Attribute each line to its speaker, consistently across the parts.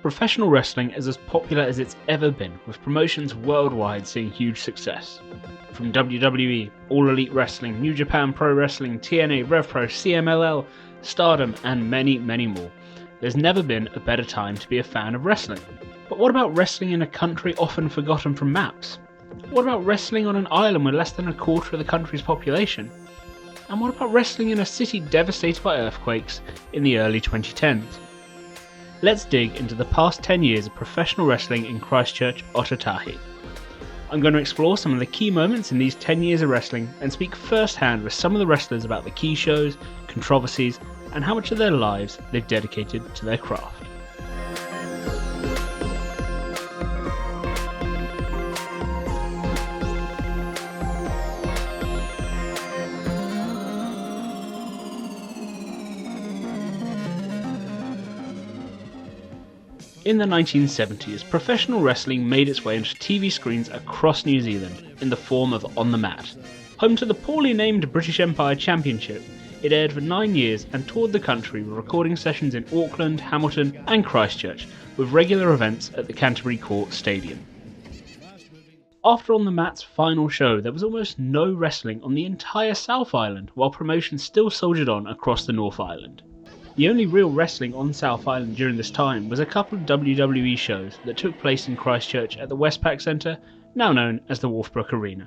Speaker 1: Professional wrestling is as popular as it's ever been, with promotions worldwide seeing huge success. From WWE, All Elite Wrestling, New Japan Pro Wrestling, TNA, RevPro, CMLL, Stardom, and many, many more. There's never been a better time to be a fan of wrestling. But what about wrestling in a country often forgotten from maps? What about wrestling on an island with less than a quarter of the country's population? And what about wrestling in a city devastated by earthquakes in the early 2010s? Let's dig into the past 10 years of professional wrestling in Christchurch, Ōtautahi. I'm going to explore some of the key moments in these 10 years of wrestling and speak firsthand with some of the wrestlers about the key shows, controversies, and how much of their lives they've dedicated to their craft. In the 1970s, professional wrestling made its way onto TV screens across New Zealand in the form of On the Mat. Home to the poorly named British Empire Championship, it aired for 9 years and toured the country with recording sessions in Auckland, Hamilton and Christchurch, with regular events at the Canterbury Court Stadium. After On the Mat's final show, there was almost no wrestling on the entire South Island, while promotion still soldiered on across the North Island. The only real wrestling on South Island during this time was a couple of WWE shows that took place in Christchurch at the Westpac Centre, now known as the Wharfbrook Arena.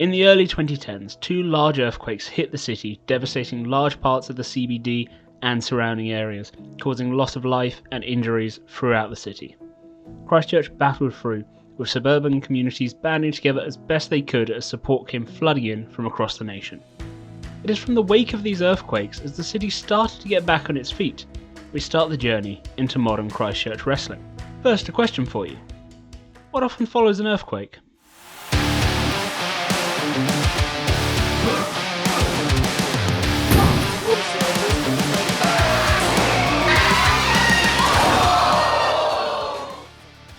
Speaker 1: In the early 2010s, two large earthquakes hit the city, devastating large parts of the CBD and surrounding areas, causing loss of life and injuries throughout the city. Christchurch battled through, with suburban communities banding together as best they could as support came flooding in from across the nation. It is from the wake of these earthquakes, as the city started to get back on its feet, we start the journey into modern Christchurch wrestling. First, a question for you. What often follows an earthquake?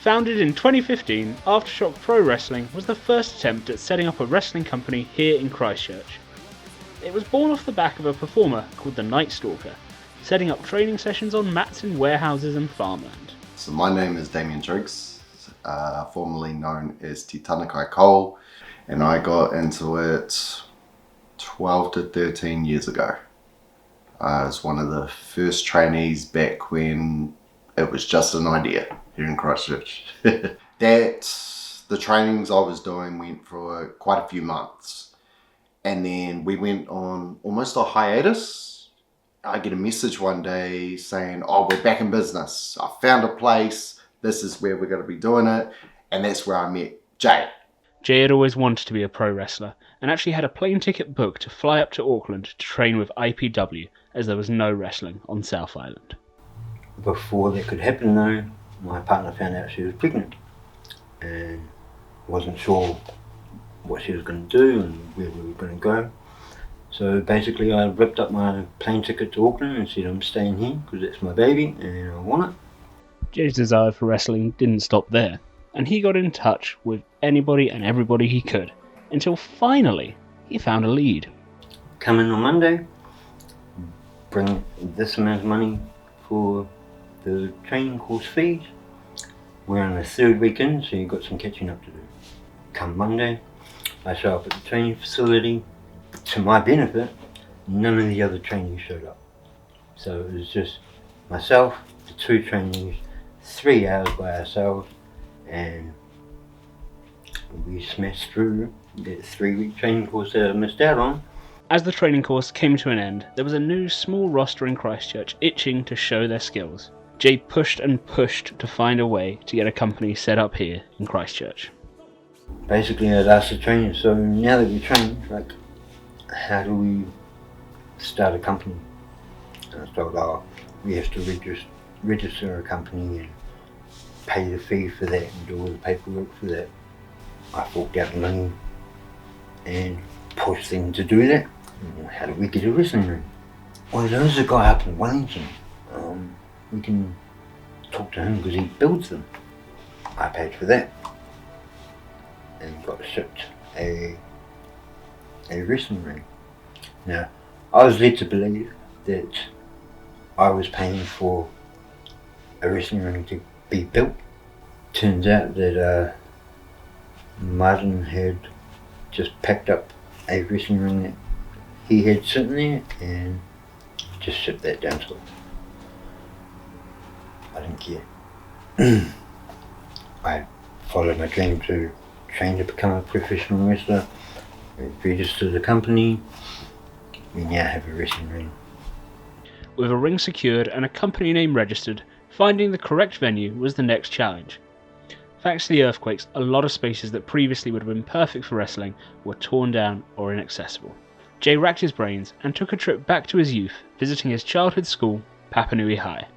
Speaker 1: Founded in 2015, Aftershock Pro Wrestling was the first attempt at setting up a wrestling company here in Christchurch. It was born off the back of a performer called the Night Stalker, setting up training sessions on mats in warehouses and farmland.
Speaker 2: So my name is Damien Driggs, formerly known as Te Tanakai Cole, and I got into it 12 to 13 years ago. I was one of the first trainees back when it was just an idea here in Christchurch. The trainings I was doing went for quite a few months. And then we went on almost a hiatus. I get a message one day saying, oh, we're back in business. I found a place. This is where we're going to be doing it. And that's where I met Jay.
Speaker 1: Jay had always wanted to be a pro wrestler and actually had a plane ticket booked to fly up to Auckland to train with IPW, as there was no wrestling on South Island.
Speaker 3: Before that could happen though, my partner found out she was pregnant and wasn't sure what she was going to do and where we were going to go. So basically I ripped up my plane ticket to Auckland and said I'm staying here because it's my baby and I want it.
Speaker 1: Jay's desire for wrestling didn't stop there, and he got in touch with anybody and everybody he could, until finally he found a lead.
Speaker 3: Come in on Monday, bring this amount of money for the training course fees. We're on the third weekend, so you've got some catching up to do. Come Monday, I show up at the training facility. To my benefit, none of the other trainees showed up. So it was just myself, the two trainees, 3 hours by ourselves, and we smashed through that 3-week training course that I missed out on.
Speaker 1: As the training course came to an end, there was a new small roster in Christchurch itching to show their skills. Jay pushed and pushed to find a way to get a company set up here in Christchurch.
Speaker 3: Basically I'd asked the trainer, so now that we train, like, how do we start a company? And I was told, we have to register a company and pay the fee for that and do all the paperwork for that. I forked out the money and pushed them to do that. How do we get a wrestling room? Well, there's a guy up in Wellington. We can talk to him because he builds them. I paid for that and got shipped a wrestling ring. Now, I was led to believe that I was paying for a wrestling ring to be built. Turns out that Martin had just packed up a wrestling ring that he had sitting there and just shipped that down to him. I didn't care. I followed my dream to train to become a professional wrestler. We registered the company. We now have a wrestling ring.
Speaker 1: With a ring secured and a company name registered, finding the correct venue was the next challenge. Thanks to the earthquakes, a lot of spaces that previously would have been perfect for wrestling were torn down or inaccessible. Jay racked his brains and took a trip back to his youth, visiting his childhood school, Papanui High.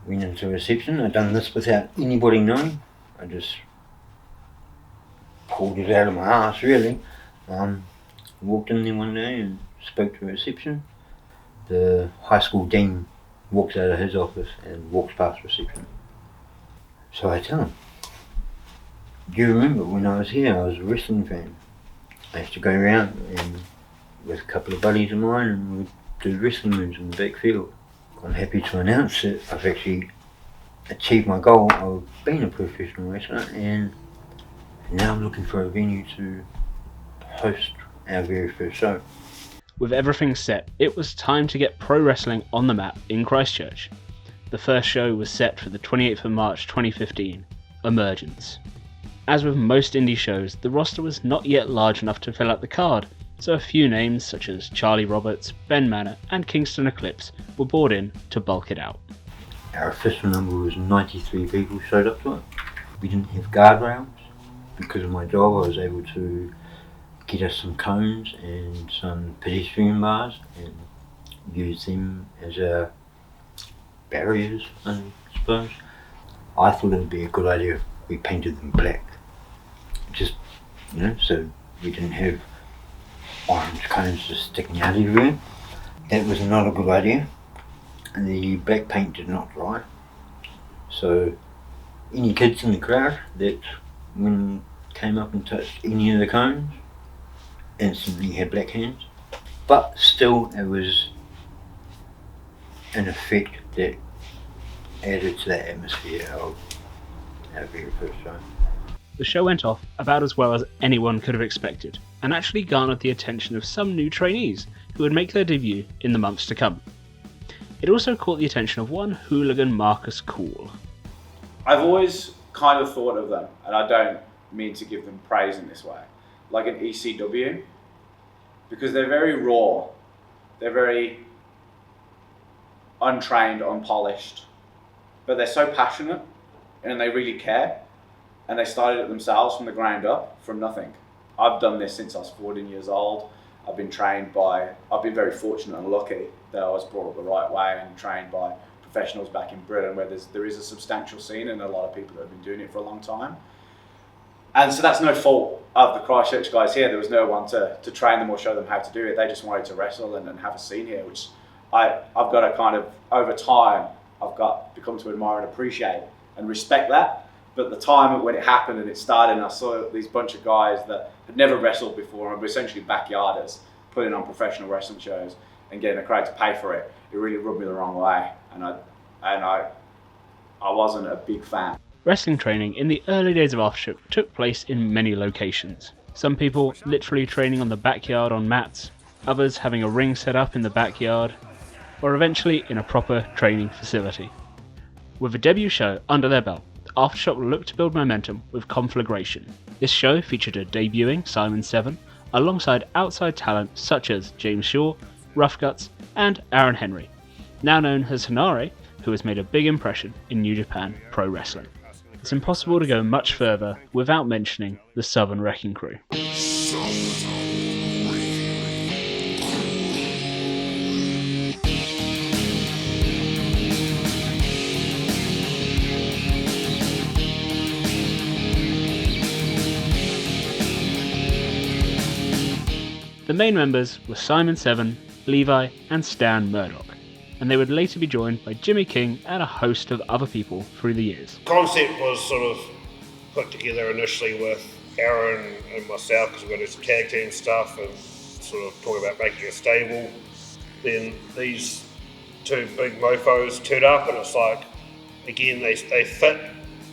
Speaker 3: Went into reception. I'd done this without anybody knowing. I just pulled it out of my ass, really. Walked in there one day and spoke to reception. The high school dean walks out of his office and walks past reception. So I tell him, do you remember when I was here, I was a wrestling fan. I used to go around and with a couple of buddies of mine and we'd do wrestling moves in the backfield. I'm happy to announce that I've actually achieved my goal of being a professional wrestler, and now I'm looking for a venue to host our very first show.
Speaker 1: With everything set, it was time to get pro wrestling on the map in Christchurch. The first show was set for the 28th of March 2015, Emergence. As with most indie shows, the roster was not yet large enough to fill out the card, so a few names such as Charlie Roberts, Ben Manor and Kingston Eclipse were brought in to bulk it out.
Speaker 3: Our official number was 93 people showed up to it. We didn't have guardrails. Because of my job I was able to get us some cones and some pedestrian bars and use them as our barriers, I suppose. I thought it would be a good idea if we painted them black. Just, so we didn't have orange cones just sticking out everywhere. That was not a good idea. And the black paint did not dry. So any kids in the crowd that when came up and touched any of the cones instantly had black hands. But still it was an effect that added to the atmosphere of our very first show.
Speaker 1: The show went off about as well as anyone could have expected, and actually garnered the attention of some new trainees who would make their debut in the months to come. It also caught the attention of one hooligan Marcus Cool.
Speaker 4: I've always kind of thought of them, and I don't mean to give them praise in this way, like an ECW, because they're very raw, they're very untrained, unpolished, but they're so passionate and they really care. And they started it themselves from the ground up, from nothing. I've done this since I was 14 years old. I've been very fortunate and lucky that I was brought up the right way and trained by professionals back in Britain where there is a substantial scene and a lot of people that have been doing it for a long time. And so that's no fault of the Christchurch guys here. There was no one to train them or show them how to do it. They just wanted to wrestle and have a scene here, which I've got to kind of, over time, become to admire and appreciate and respect that. But the time when it happened and it started and I saw these bunch of guys that had never wrestled before and were essentially backyarders putting on professional wrestling shows and getting a crowd to pay for it, it really rubbed me the wrong way. And I wasn't a big fan.
Speaker 1: Wrestling training in the early days of Aftership took place in many locations. Some people literally training on the backyard on mats, others having a ring set up in the backyard, or eventually in a proper training facility. With a debut show under their belt, Aftershock looked to build momentum with Conflagration. This show featured a debuting Simon 7 alongside outside talent such as James Shaw, Rough Guts and Aaron Henry, now known as Hanare, who has made a big impression in New Japan Pro Wrestling. It's impossible to go much further without mentioning the Southern Wrecking Crew. The main members were Simon 7, Levi and Stan Murdoch, and they would later be joined by Jimmy King and a host of other people through the years.
Speaker 5: The concept was sort of put together initially with Aaron and myself because we were going to do some tag team stuff and sort of talk about making a stable. Then these two big mofos turned up and it's like, again, they fit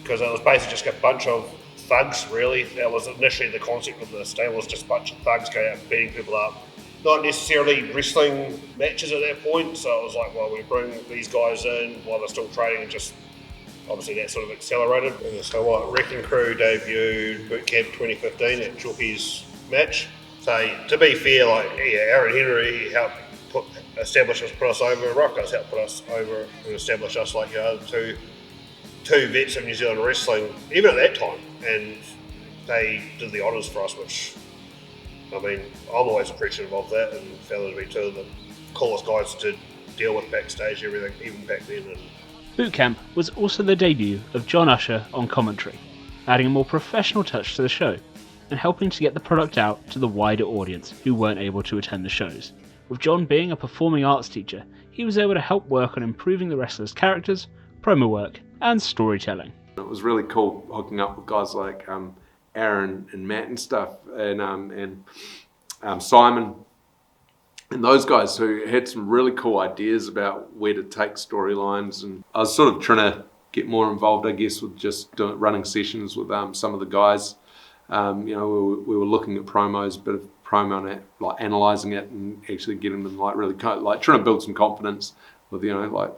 Speaker 5: because it was basically just a bunch of thugs, really. That was initially the concept of the stable, was just a bunch of thugs going out and beating people up. Not necessarily wrestling matches at that point, so it was like, well, we bring these guys in while they're still training, and just obviously that sort of accelerated. And so what, Wrecking Crew debuted Boot Camp 2015 at Chooky's match. So to be fair, like, yeah, Aaron Henry helped put us over, Rockers helped put us over and establish us like the other two vets of New Zealand wrestling, even at that time, and they did the honours for us, which, I mean, I'm always appreciative of that, and found them to be two of the coolest guys to deal with backstage, everything, even back then. And
Speaker 1: Boot Camp was also the debut of John Usher on commentary, adding a more professional touch to the show, and helping to get the product out to the wider audience who weren't able to attend the shows. With John being a performing arts teacher, he was able to help work on improving the wrestlers' characters, promo work, and storytelling.
Speaker 6: It was really cool hooking up with guys like Aaron and Matt and stuff, and Simon, and those guys who had some really cool ideas about where to take storylines. And I was sort of trying to get more involved, I guess, with just running sessions with some of the guys. We were looking at promos, a bit of promo on it, like analysing it and actually getting them like really like trying to build some confidence with, like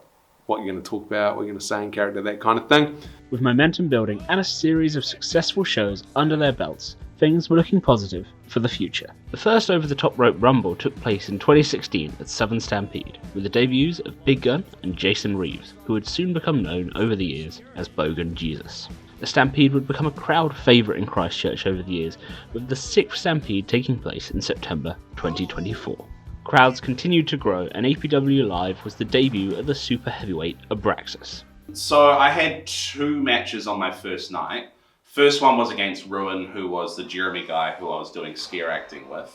Speaker 6: what you're going to talk about, what you're going to say in character, that kind of thing. With momentum building and a series of successful shows under their belts, things were looking positive for the future. The first over-the-top rope rumble took place in 2016 at Southern Stampede, with the debuts of Big Gun and Jason Reeves, who would soon become known over the years as Bogan Jesus. The Stampede would become a crowd favourite in Christchurch over the years, with the 6th Stampede taking place in September 2024. Crowds continued to grow, and APW Live was the debut of the super heavyweight Abraxas.
Speaker 7: So I had 2 matches on my first night. First one was against Ruin, who was the Jeremy guy who I was doing scare acting with.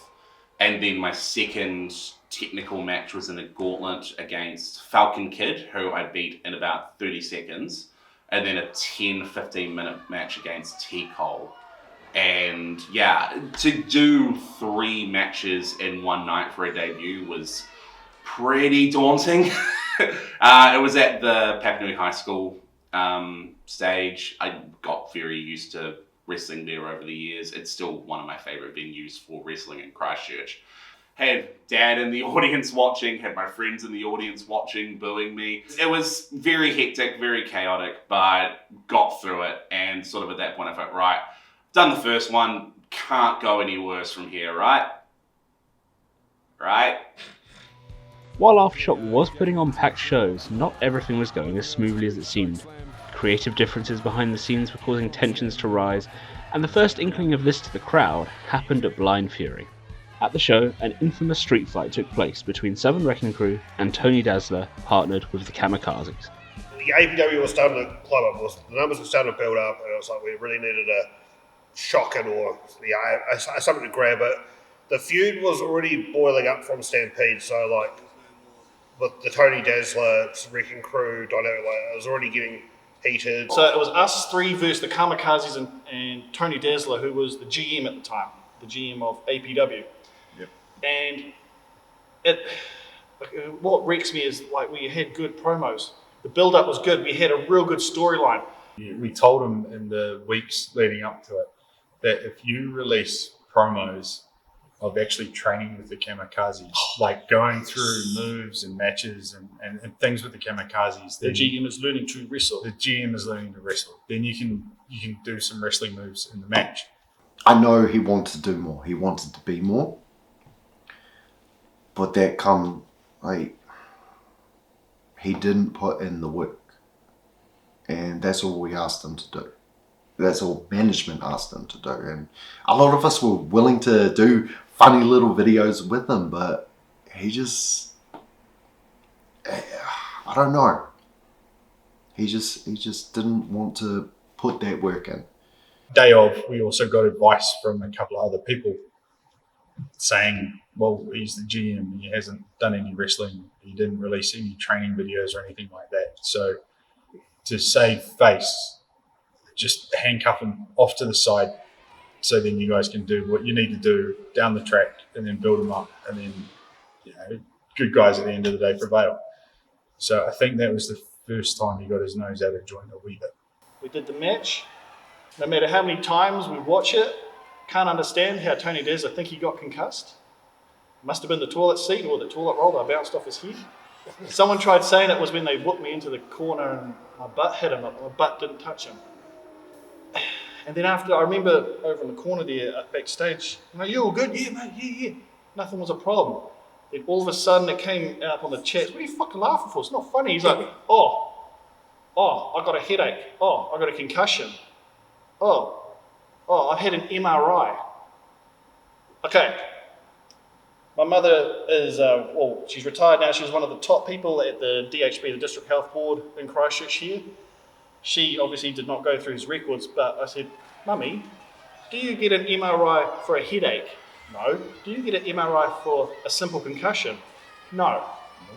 Speaker 7: And then my second technical match was in a gauntlet against Falcon Kid, who I beat in about 30 seconds. And then a 10-15 minute match against T. Cole. And yeah, to do 3 matches in one night for a debut was pretty daunting. It was at the Papanui High School stage. I got very used to wrestling there over the years. It's still one of my favourite venues for wrestling in Christchurch. Had Dad in the audience watching, had my friends in the audience watching, booing me. It was very hectic, very chaotic, but got through it. And sort of at that point I thought, right, done the first one, can't go any worse from here, right? Right?
Speaker 1: While Aftershock was putting on packed shows, not everything was going as smoothly as it seemed. Creative differences behind the scenes were causing tensions to rise, and the first inkling of this to the crowd happened at Blind Fury. At the show, an infamous street fight took place between Southern Wrecking Crew and Tony Dazzler, partnered with the Kamikazes.
Speaker 5: The APW was starting to climb up, the numbers were starting to build up, and it was like we really needed a shock it or something to grab it. The feud was already boiling up from Stampede, so like with the Tony Dazzler Wrecking Crew dynamic, like, it was already getting heated.
Speaker 8: So it was us 3 versus the Kamikazes and Tony Dazzler, who was the GM at the time, the GM of APW.
Speaker 9: Yep.
Speaker 8: And what wrecks me is like we had good promos. The build-up was good. We had a real good storyline.
Speaker 9: We told them in the weeks leading up to it that if you release promos of actually training with the Kamikazes, like going through moves and matches and things with the Kamikazes,
Speaker 8: The GM is learning to wrestle.
Speaker 9: The GM is learning to wrestle. Then you can do some wrestling moves in the match.
Speaker 2: I know he wanted to do more. He wanted to be more. But he didn't put in the work. And that's all we asked him to do. That's all management asked him to do. And a lot of us were willing to do funny little videos with him, but he just, I don't know. He just didn't want to put that work in.
Speaker 9: Day of, we also got advice from a couple of other people saying, well, he's the GM, he hasn't done any wrestling, he didn't release any training videos or anything like that. So to save face, just handcuff him off to the side so then you guys can do what you need to do down the track and then build them up, and then good guys at the end of the day prevail. So I think that was the first time he got his nose out of joint a wee bit.
Speaker 8: We did the match. No matter how many times we watch it, can't understand how Tony Des, I think he got concussed. Must have been the toilet seat or the toilet roll that bounced off his head. Someone tried saying it was when they whipped me into the corner and my butt hit him, but my butt didn't touch him. And then after, I remember over in the corner there, backstage, you all good? Yeah, mate, yeah. Nothing was a problem. Then all of a sudden it came out on the chat, what are you fucking laughing for? It's not funny. He's like, oh, I got a headache. Oh, I got a concussion. Oh, I've had an MRI. Okay. My mother is, she's retired now. She was one of the top people at the DHB, the District Health Board in Christchurch here. She obviously did not go through his records, but I said, Mummy, do you get an MRI for a headache? No. Do you get an MRI for a simple concussion? No.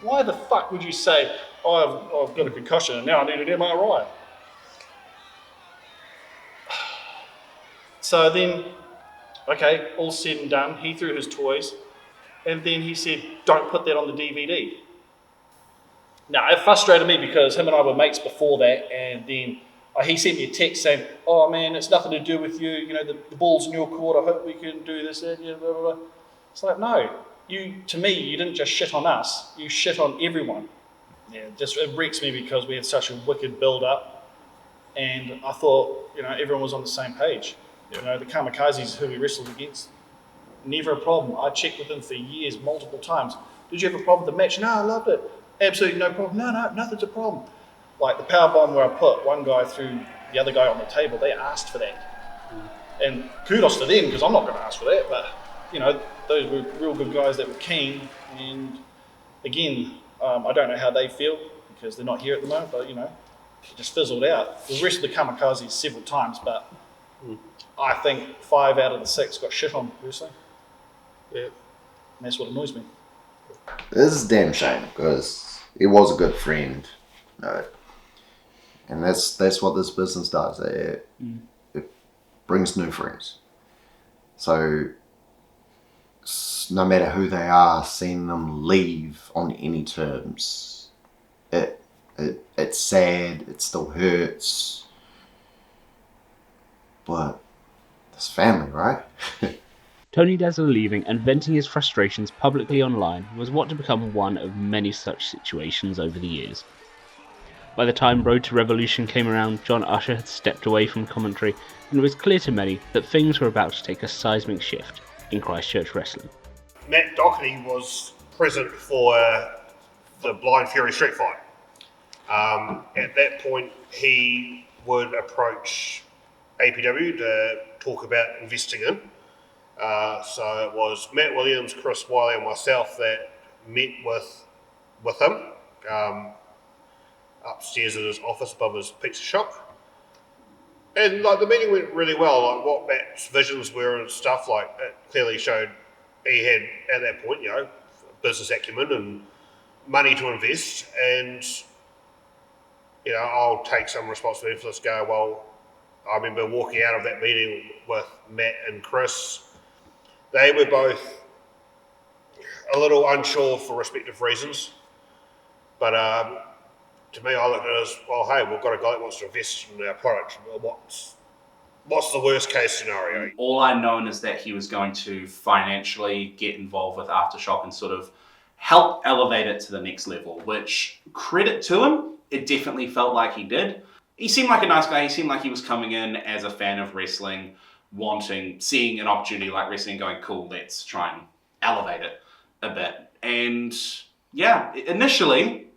Speaker 8: Why the fuck would you say, I've got a concussion and now I need an MRI? So then, okay, all said and done, he threw his toys, and then he said, don't put that on the DVD. Now, it frustrated me because him and I were mates before that, and then he sent me a text saying, oh man, it's nothing to do with you, the ball's in your court, I hope we can do this, that, blah, blah, blah. It's like, no, you didn't just shit on us, you shit on everyone. Yeah, it wrecks me because we had such a wicked build-up, and I thought, everyone was on the same page. The Kamikazes who we wrestled against, never a problem. I checked with them for years, multiple times. Did you have a problem with the match? No, I loved it. Absolutely no problem. No, nothing's a problem. Like the power bomb where I put one guy through the other guy on the table, they asked for that. And kudos to them, because I'm not going to ask for that, but, those were real good guys that were keen. And again, I don't know how they feel, because they're not here at the moment, but, it just fizzled out. The rest of the Kamikazes several times, but I think 5 out of the 6 got shit on, personally. Yeah. And that's what annoys me.
Speaker 2: This is a damn shame, because he was a good friend. And that's what this business does. It brings new friends. So no matter who they are, seeing them leave on any terms, it's sad, it still hurts. But it's family, right?
Speaker 1: Tony Dazzler leaving and venting his frustrations publicly online was what to become one of many such situations over the years. By the time Road to Revolution came around, John Usher had stepped away from commentary, and it was clear to many that things were about to take a seismic shift in Christchurch wrestling.
Speaker 5: Matt Doherty was present for the Blind Fury street fight. At that point, he would approach APW to talk about investing in. So it was Matt Williams, Chris Wiley and myself that met with him upstairs in his office above his pizza shop. And the meeting went really well, what Matt's visions were and stuff, it clearly showed he had, at that point, business acumen and money to invest, and I'll take some responsibility for this go. Well, I remember walking out of that meeting with Matt and Chris. They were both a little unsure for respective reasons, but to me, I looked at it as, well, hey, we've got a guy that wants to invest in our product. What's the worst case scenario?
Speaker 7: All I known is that he was going to financially get involved with Aftershock and sort of help elevate it to the next level, which, credit to him, it definitely felt like he did. He seemed like a nice guy. He seemed like he was coming in as a fan of wrestling, seeing an opportunity like wrestling, going, cool, let's try and elevate it a bit. And yeah, initially,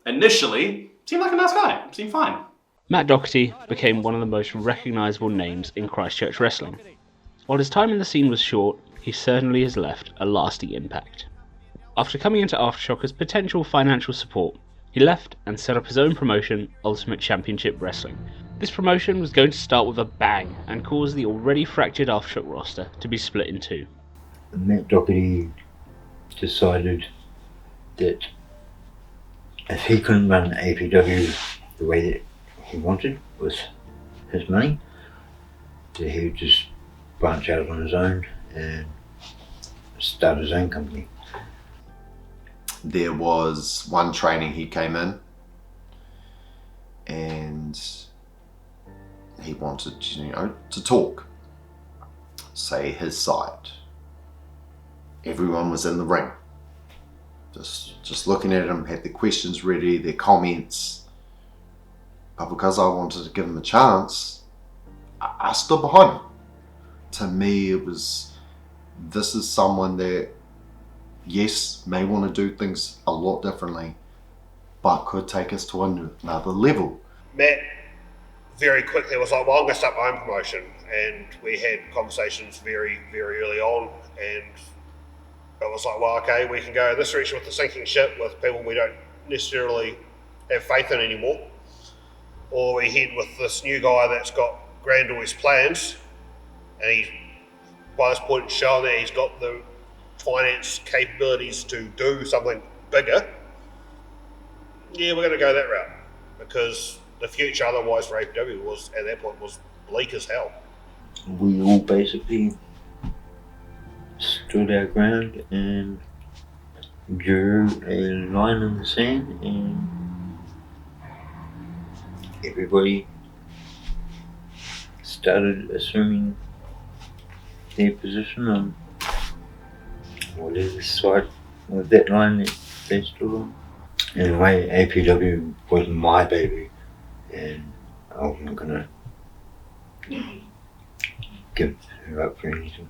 Speaker 7: seemed like a nice guy. Seemed fine.
Speaker 1: Matt Doherty became one of the most recognisable names in Christchurch wrestling. While his time in the scene was short, he certainly has left a lasting impact. After coming into Aftershock as potential financial support, he left and set up his own promotion, Ultimate Championship Wrestling. This promotion was going to start with a bang and cause the already fractured Aftershock roster to be split in two.
Speaker 3: Matt Doherty decided that if he couldn't run APW the way that he wanted with his money, that he would just branch out on his own and start his own company.
Speaker 2: There was one training he came in and he wanted, to talk, say his side. Everyone was in the ring, just looking at him, had their questions ready, their comments. But because I wanted to give him a chance, I stood behind him. To me, this is someone that, yes, may want to do things a lot differently, but could take us to another level.
Speaker 5: Matt very quickly was like, well, I'm going to start my own promotion. And we had conversations very, very early on. And it was like, well, okay, we can go this direction with the sinking ship with people we don't necessarily have faith in anymore. Or we head with this new guy that's got grandiose plans, and he's, by this point, shown that he's got the finance capabilities to do something bigger. Yeah, we're going to go that route, because the future otherwise for APW was, at that point, was bleak as hell.
Speaker 3: We all basically stood our ground and drew a line in the sand, and everybody started assuming their position on whatever side of that line that they stood on. In a way, APW was my baby, and I wasn't gonna give her up for anything.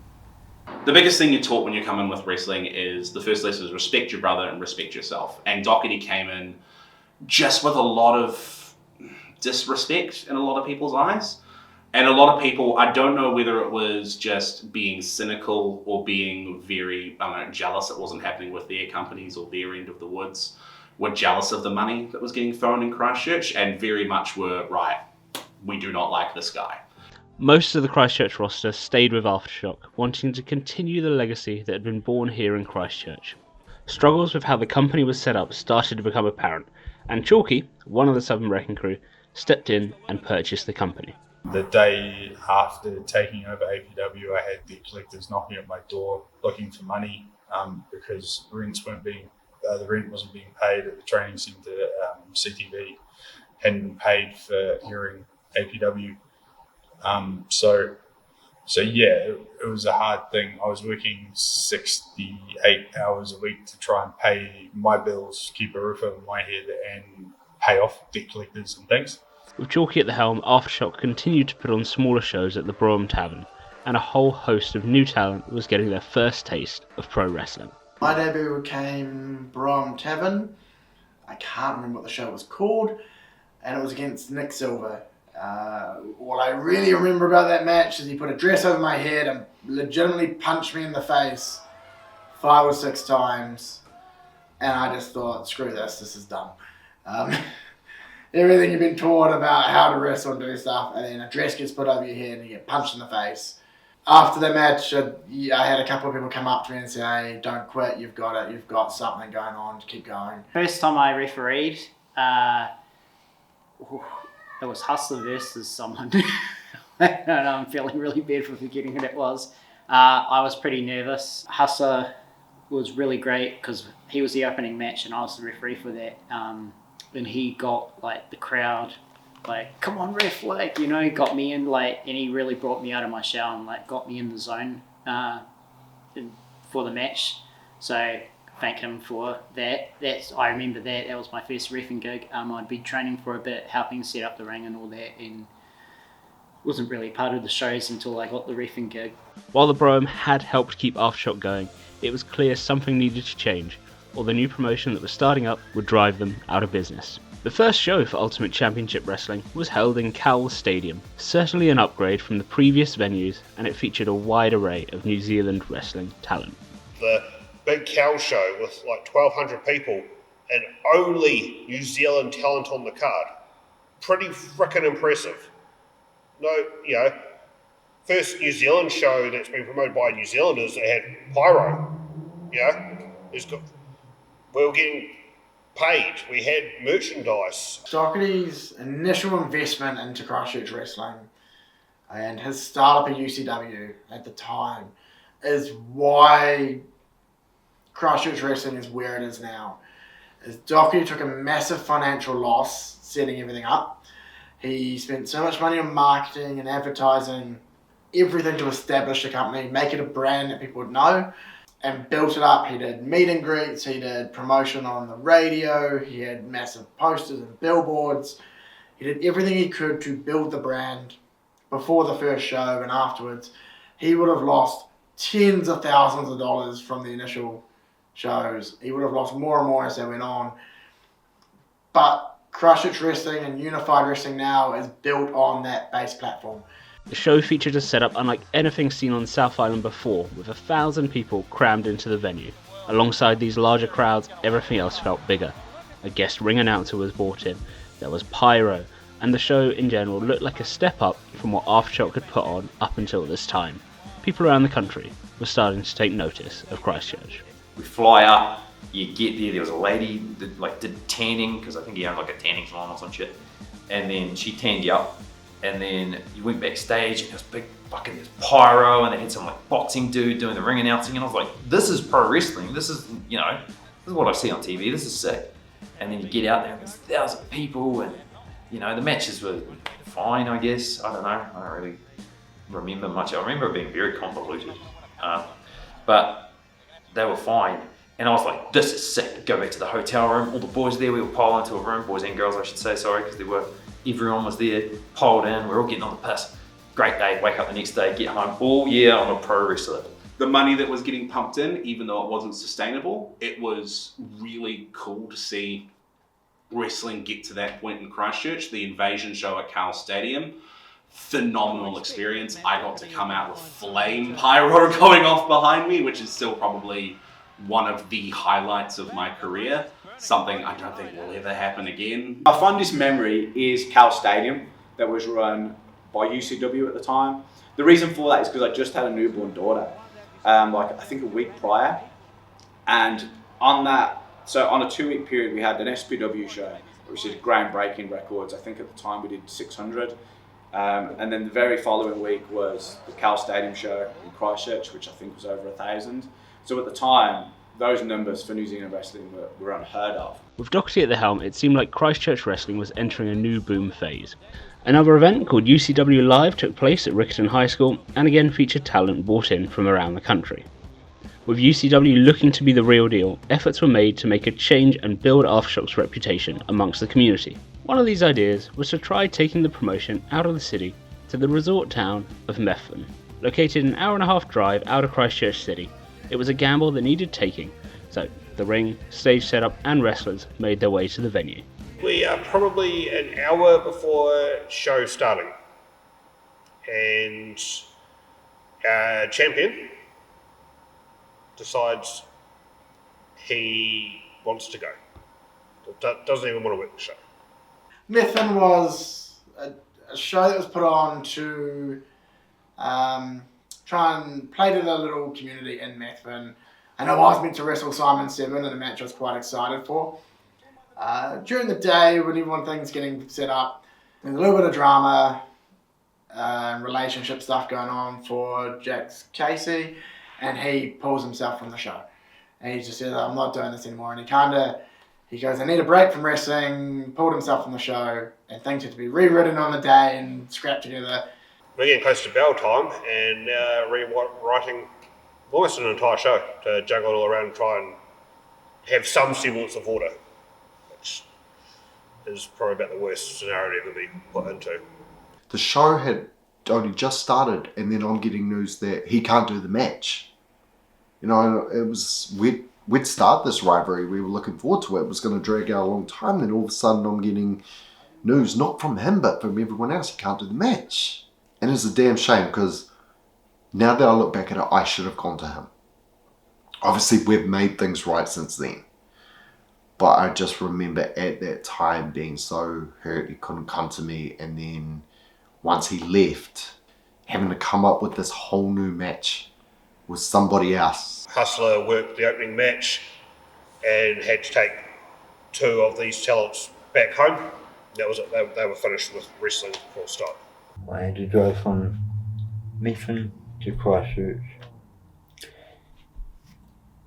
Speaker 7: The biggest thing you're taught when you come in with wrestling is the first lesson is respect your brother and respect yourself. And Doherty came in just with a lot of disrespect in a lot of people's eyes. And a lot of people, I don't know whether it was just being cynical or being very jealous it wasn't happening with their companies or their end of the woods, were jealous of the money that was getting thrown in Christchurch and very much were, right, we do not like this guy.
Speaker 1: Most of the Christchurch roster stayed with Aftershock, wanting to continue the legacy that had been born here in Christchurch. Struggles with how the company was set up started to become apparent, and Chalky, one of the Southern Wrecking Crew, stepped in and purchased the company.
Speaker 9: The day after taking over APW, I had the collectors knocking at my door looking for money because the rent wasn't being paid at the training centre. CTV hadn't been paid for hearing APW. So yeah, it was a hard thing. I was working 68 hours a week to try and pay my bills, keep a roof over my head, and pay off debt collectors and things.
Speaker 1: With Chalky at the helm, Aftershock continued to put on smaller shows at the Brougham Tavern, and a whole host of new talent was getting their first taste of pro wrestling.
Speaker 10: My debut came Brougham Tavern. I can't remember what the show was called, and it was against Nick Silver. What I really remember about that match is he put a dress over my head and legitimately punched me in the face 5 or 6 times, and I just thought, screw this is dumb. Everything you've been taught about how to wrestle and do stuff, and then a dress gets put over your head and you get punched in the face. After the match, I had a couple of people come up to me and say, hey, don't quit, you've got it, you've got something going on, keep going.
Speaker 11: First time I refereed, it was Hustler versus someone. And I'm feeling really bad for forgetting who that was. I was pretty nervous. Hustler was really great because he was the opening match and I was the referee for that. And he got like the crowd like, come on ref, like, you know, got me in, like, and he really brought me out of my shell and like got me in the zone for the match. So thank him for that. I remember that was my first reffing gig. I'd been training for a bit, helping set up the ring and all that, and wasn't really part of the shows until I got the reffing gig.
Speaker 1: While the Brougham had helped keep Aftershock going, it was clear something needed to change, or the new promotion that was starting up would drive them out of business. The first show for Ultimate Championship Wrestling was held in Cowell Stadium, certainly an upgrade from the previous venues, and it featured a wide array of New Zealand wrestling talent.
Speaker 5: The big Cowell show with like 1,200 people and only New Zealand talent on the card. Pretty frickin' impressive. No, you know, first New Zealand show that's been promoted by New Zealanders that had pyro. You know, we were getting paid. We had merchandise.
Speaker 10: Doherty's initial investment into Christchurch Wrestling and his startup at UCW at the time is why Christchurch Wrestling is where it is now. Doherty took a massive financial loss setting everything up, He spent so much money on marketing and advertising, everything to establish the company, make it a brand that people would know, and built it up. He did meet and greets, he did promotion on the radio, he had massive posters and billboards. He did everything he could to build the brand before the first show and afterwards. He would have lost tens of thousands of dollars from the initial shows. He would have lost more and more as they went on. But Christchurch Wrestling and Unified Wrestling now is built on that base platform.
Speaker 1: The show featured a setup unlike anything seen on South Island before, with 1,000 people crammed into the venue. Alongside these larger crowds, everything else felt bigger. A guest ring announcer was brought in, there was pyro, and the show in general looked like a step up from what Aftershock had put on up until this time. People around the country were starting to take notice of Christchurch.
Speaker 12: We fly up, you get there was a lady that did tanning, because I think he owned like a tanning salon or some shit, and then she tanned you up, and then you went backstage and there was big fucking there's pyro, and they had some like boxing dude doing the ring announcing, and I was like, this is pro wrestling, this is what I see on TV, this is sick. And then you get out there and there's 1,000 people, and the matches were fine, I guess. I don't know, I don't really remember much. I remember it being very convoluted, but they were fine. And I was like, this is sick. Go back to the hotel room, all the boys there, we all pile into a room, boys and girls I should say, sorry, because everyone was there, piled in, we're all getting on the piss. Great day, wake up the next day, get home, oh yeah, I'm a pro wrestler.
Speaker 7: The money that was getting pumped in, even though it wasn't sustainable, it was really cool to see wrestling get to that point in Christchurch. The Invasion show at Cal Stadium, phenomenal experience. I got to come out with flame pyro going off behind me, which is still probably one of the highlights of my career. Something I don't think will ever happen again.
Speaker 4: My fondest memory is Cal Stadium, that was run by UCW at the time. The reason for that is because I just had a newborn daughter, I think a week prior, and on a 2-week period we had an SPW show, which is groundbreaking records. I think at the time we did 600, and then the very following week was the Cal Stadium show in Christchurch, which I think was over 1,000. So at the time, those numbers for New Zealand wrestling were unheard of.
Speaker 1: With Doherty at the helm, it seemed like Christchurch wrestling was entering a new boom phase. Another event called UCW Live took place at Riccarton High School and again featured talent brought in from around the country. With UCW looking to be the real deal, efforts were made to make a change and build Aftershock's reputation amongst the community. One of these ideas was to try taking the promotion out of the city to the resort town of Methven. Located an hour-and-a-half drive out of Christchurch City, it was a gamble that needed taking, so the ring, stage setup and wrestlers made their way to the venue.
Speaker 5: We are probably an hour before show starting, and our champion decides he wants to go. Doesn't even want to work the show.
Speaker 10: Methven was a show that was put on to try and play to the little community in Methven. I know I was meant to wrestle Simon 7 in a match I was quite excited for. During the day, when everything's getting set up, there's a little bit of drama, relationship stuff going on for Jax Casey, and he pulls himself from the show. And he just says, I'm not doing this anymore. And he goes, I need a break from wrestling, pulled himself from the show, and things had to be rewritten on the day and scrapped together.
Speaker 5: We're getting close to bell time and rewriting almost an entire show to juggle it all around and try and have some semblance of order, which is probably about the worst scenario to ever be put into.
Speaker 2: The show had only just started, and then I'm getting news that he can't do the match. It was we'd start this rivalry. We were looking forward to it. It was going to drag out a long time. Then all of a sudden, I'm getting news not from him but from everyone else. He can't do the match, and it's a damn shame because now that I look back at it, I should have gone to him. Obviously, we've made things right since then. But I just remember at that time being so hurt he couldn't come to me. And then once he left, having to come up with this whole new match with somebody else.
Speaker 5: Hustler worked the opening match and had to take 2 of these talents back home. That was it. They were finished with wrestling full stop.
Speaker 3: I had to drive from Methven to Christchurch,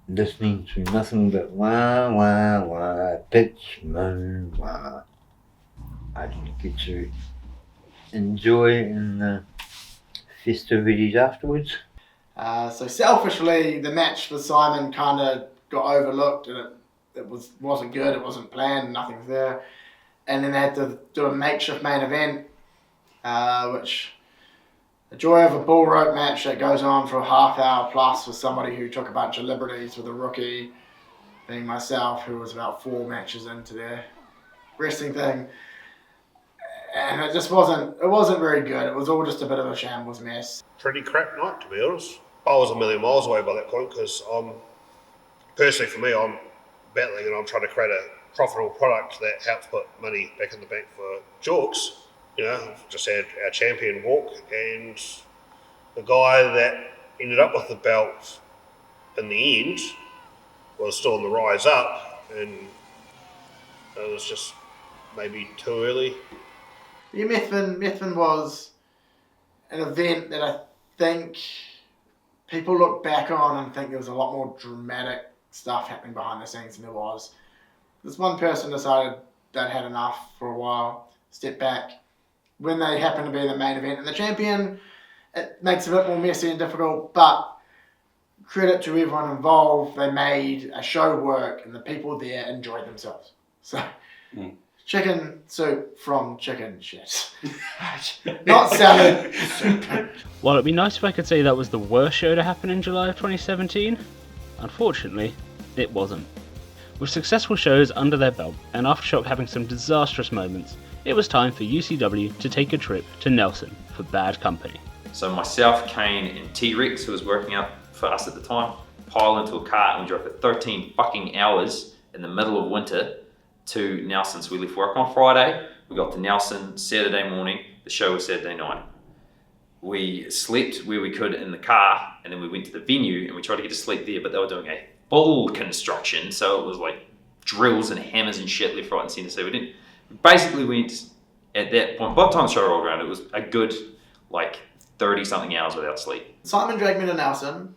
Speaker 3: listening to nothing but wah, wah, wah, bitch, moan, wah. I didn't get to enjoy in the festivities afterwards.
Speaker 10: So selfishly, the match for Simon kind of got overlooked, and it wasn't good. It wasn't planned. Nothing's there. And then they had to do a makeshift main event, which the joy of a bull rope match that goes on for a half hour plus with somebody who took a bunch of liberties with a rookie, being myself, who was about 4 matches into their wrestling thing. And it just wasn't very good. It was all just a bit of a shambles mess.
Speaker 5: Pretty crap night, to be honest. I was a million miles away by that point because personally for me, I'm battling and I'm trying to create a profitable product that helps put money back in the bank for Jorks. You know, I've just had our champion walk, and the guy that ended up with the belt in the end was still on the rise up, and it was just maybe too early.
Speaker 10: Yeah, Methven was an event that I think people look back on and think there was a lot more dramatic stuff happening behind the scenes than there was. This one person decided they'd had enough for a while, stepped back. When they happen to be the main event and the champion, it makes it a bit more messy and difficult, but credit to everyone involved, they made a show work and the people there enjoyed themselves. So, chicken soup from chicken shit. Not salad.
Speaker 1: While it'd be nice if I could say that was the worst show to happen in July of 2017, unfortunately, it wasn't. With successful shows under their belt and Aftershock having some disastrous moments, it was time for UCW to take a trip to Nelson for bad company.
Speaker 12: So myself, Kane, and T-Rex, who was working out for us at the time, piled into a car and we drove for 13 fucking hours in the middle of winter to Nelson. So we left work on Friday, we got to Nelson Saturday morning, the show was Saturday night. We slept where we could in the car, and then we went to the venue and we tried to get to sleep there, but they were doing a full construction, so it was like drills and hammers and shit left, right and centre. So we basically went at that point, by the time the show rolled around, it was a good 30 something hours without sleep.
Speaker 10: Simon dragged me to Nelson.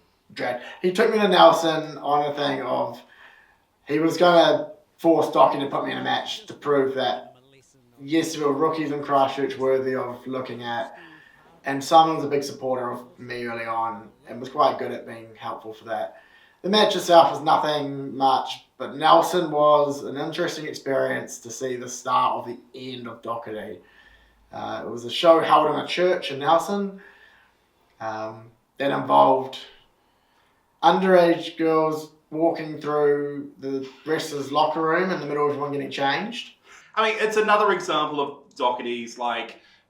Speaker 10: He took me to Nelson on a thing of he was going to force Docky to put me in a match to prove that yes, there were rookies in Christchurch worthy of looking at. And Simon was a big supporter of me early on and was quite good at being helpful for that. The match itself was nothing much, but Nelson was an interesting experience to see the start of the end of Doherty. It was a show held in a church in Nelson that involved underage girls walking through the wrestlers' locker room in the middle of everyone getting changed.
Speaker 7: I mean, it's another example of Doherty's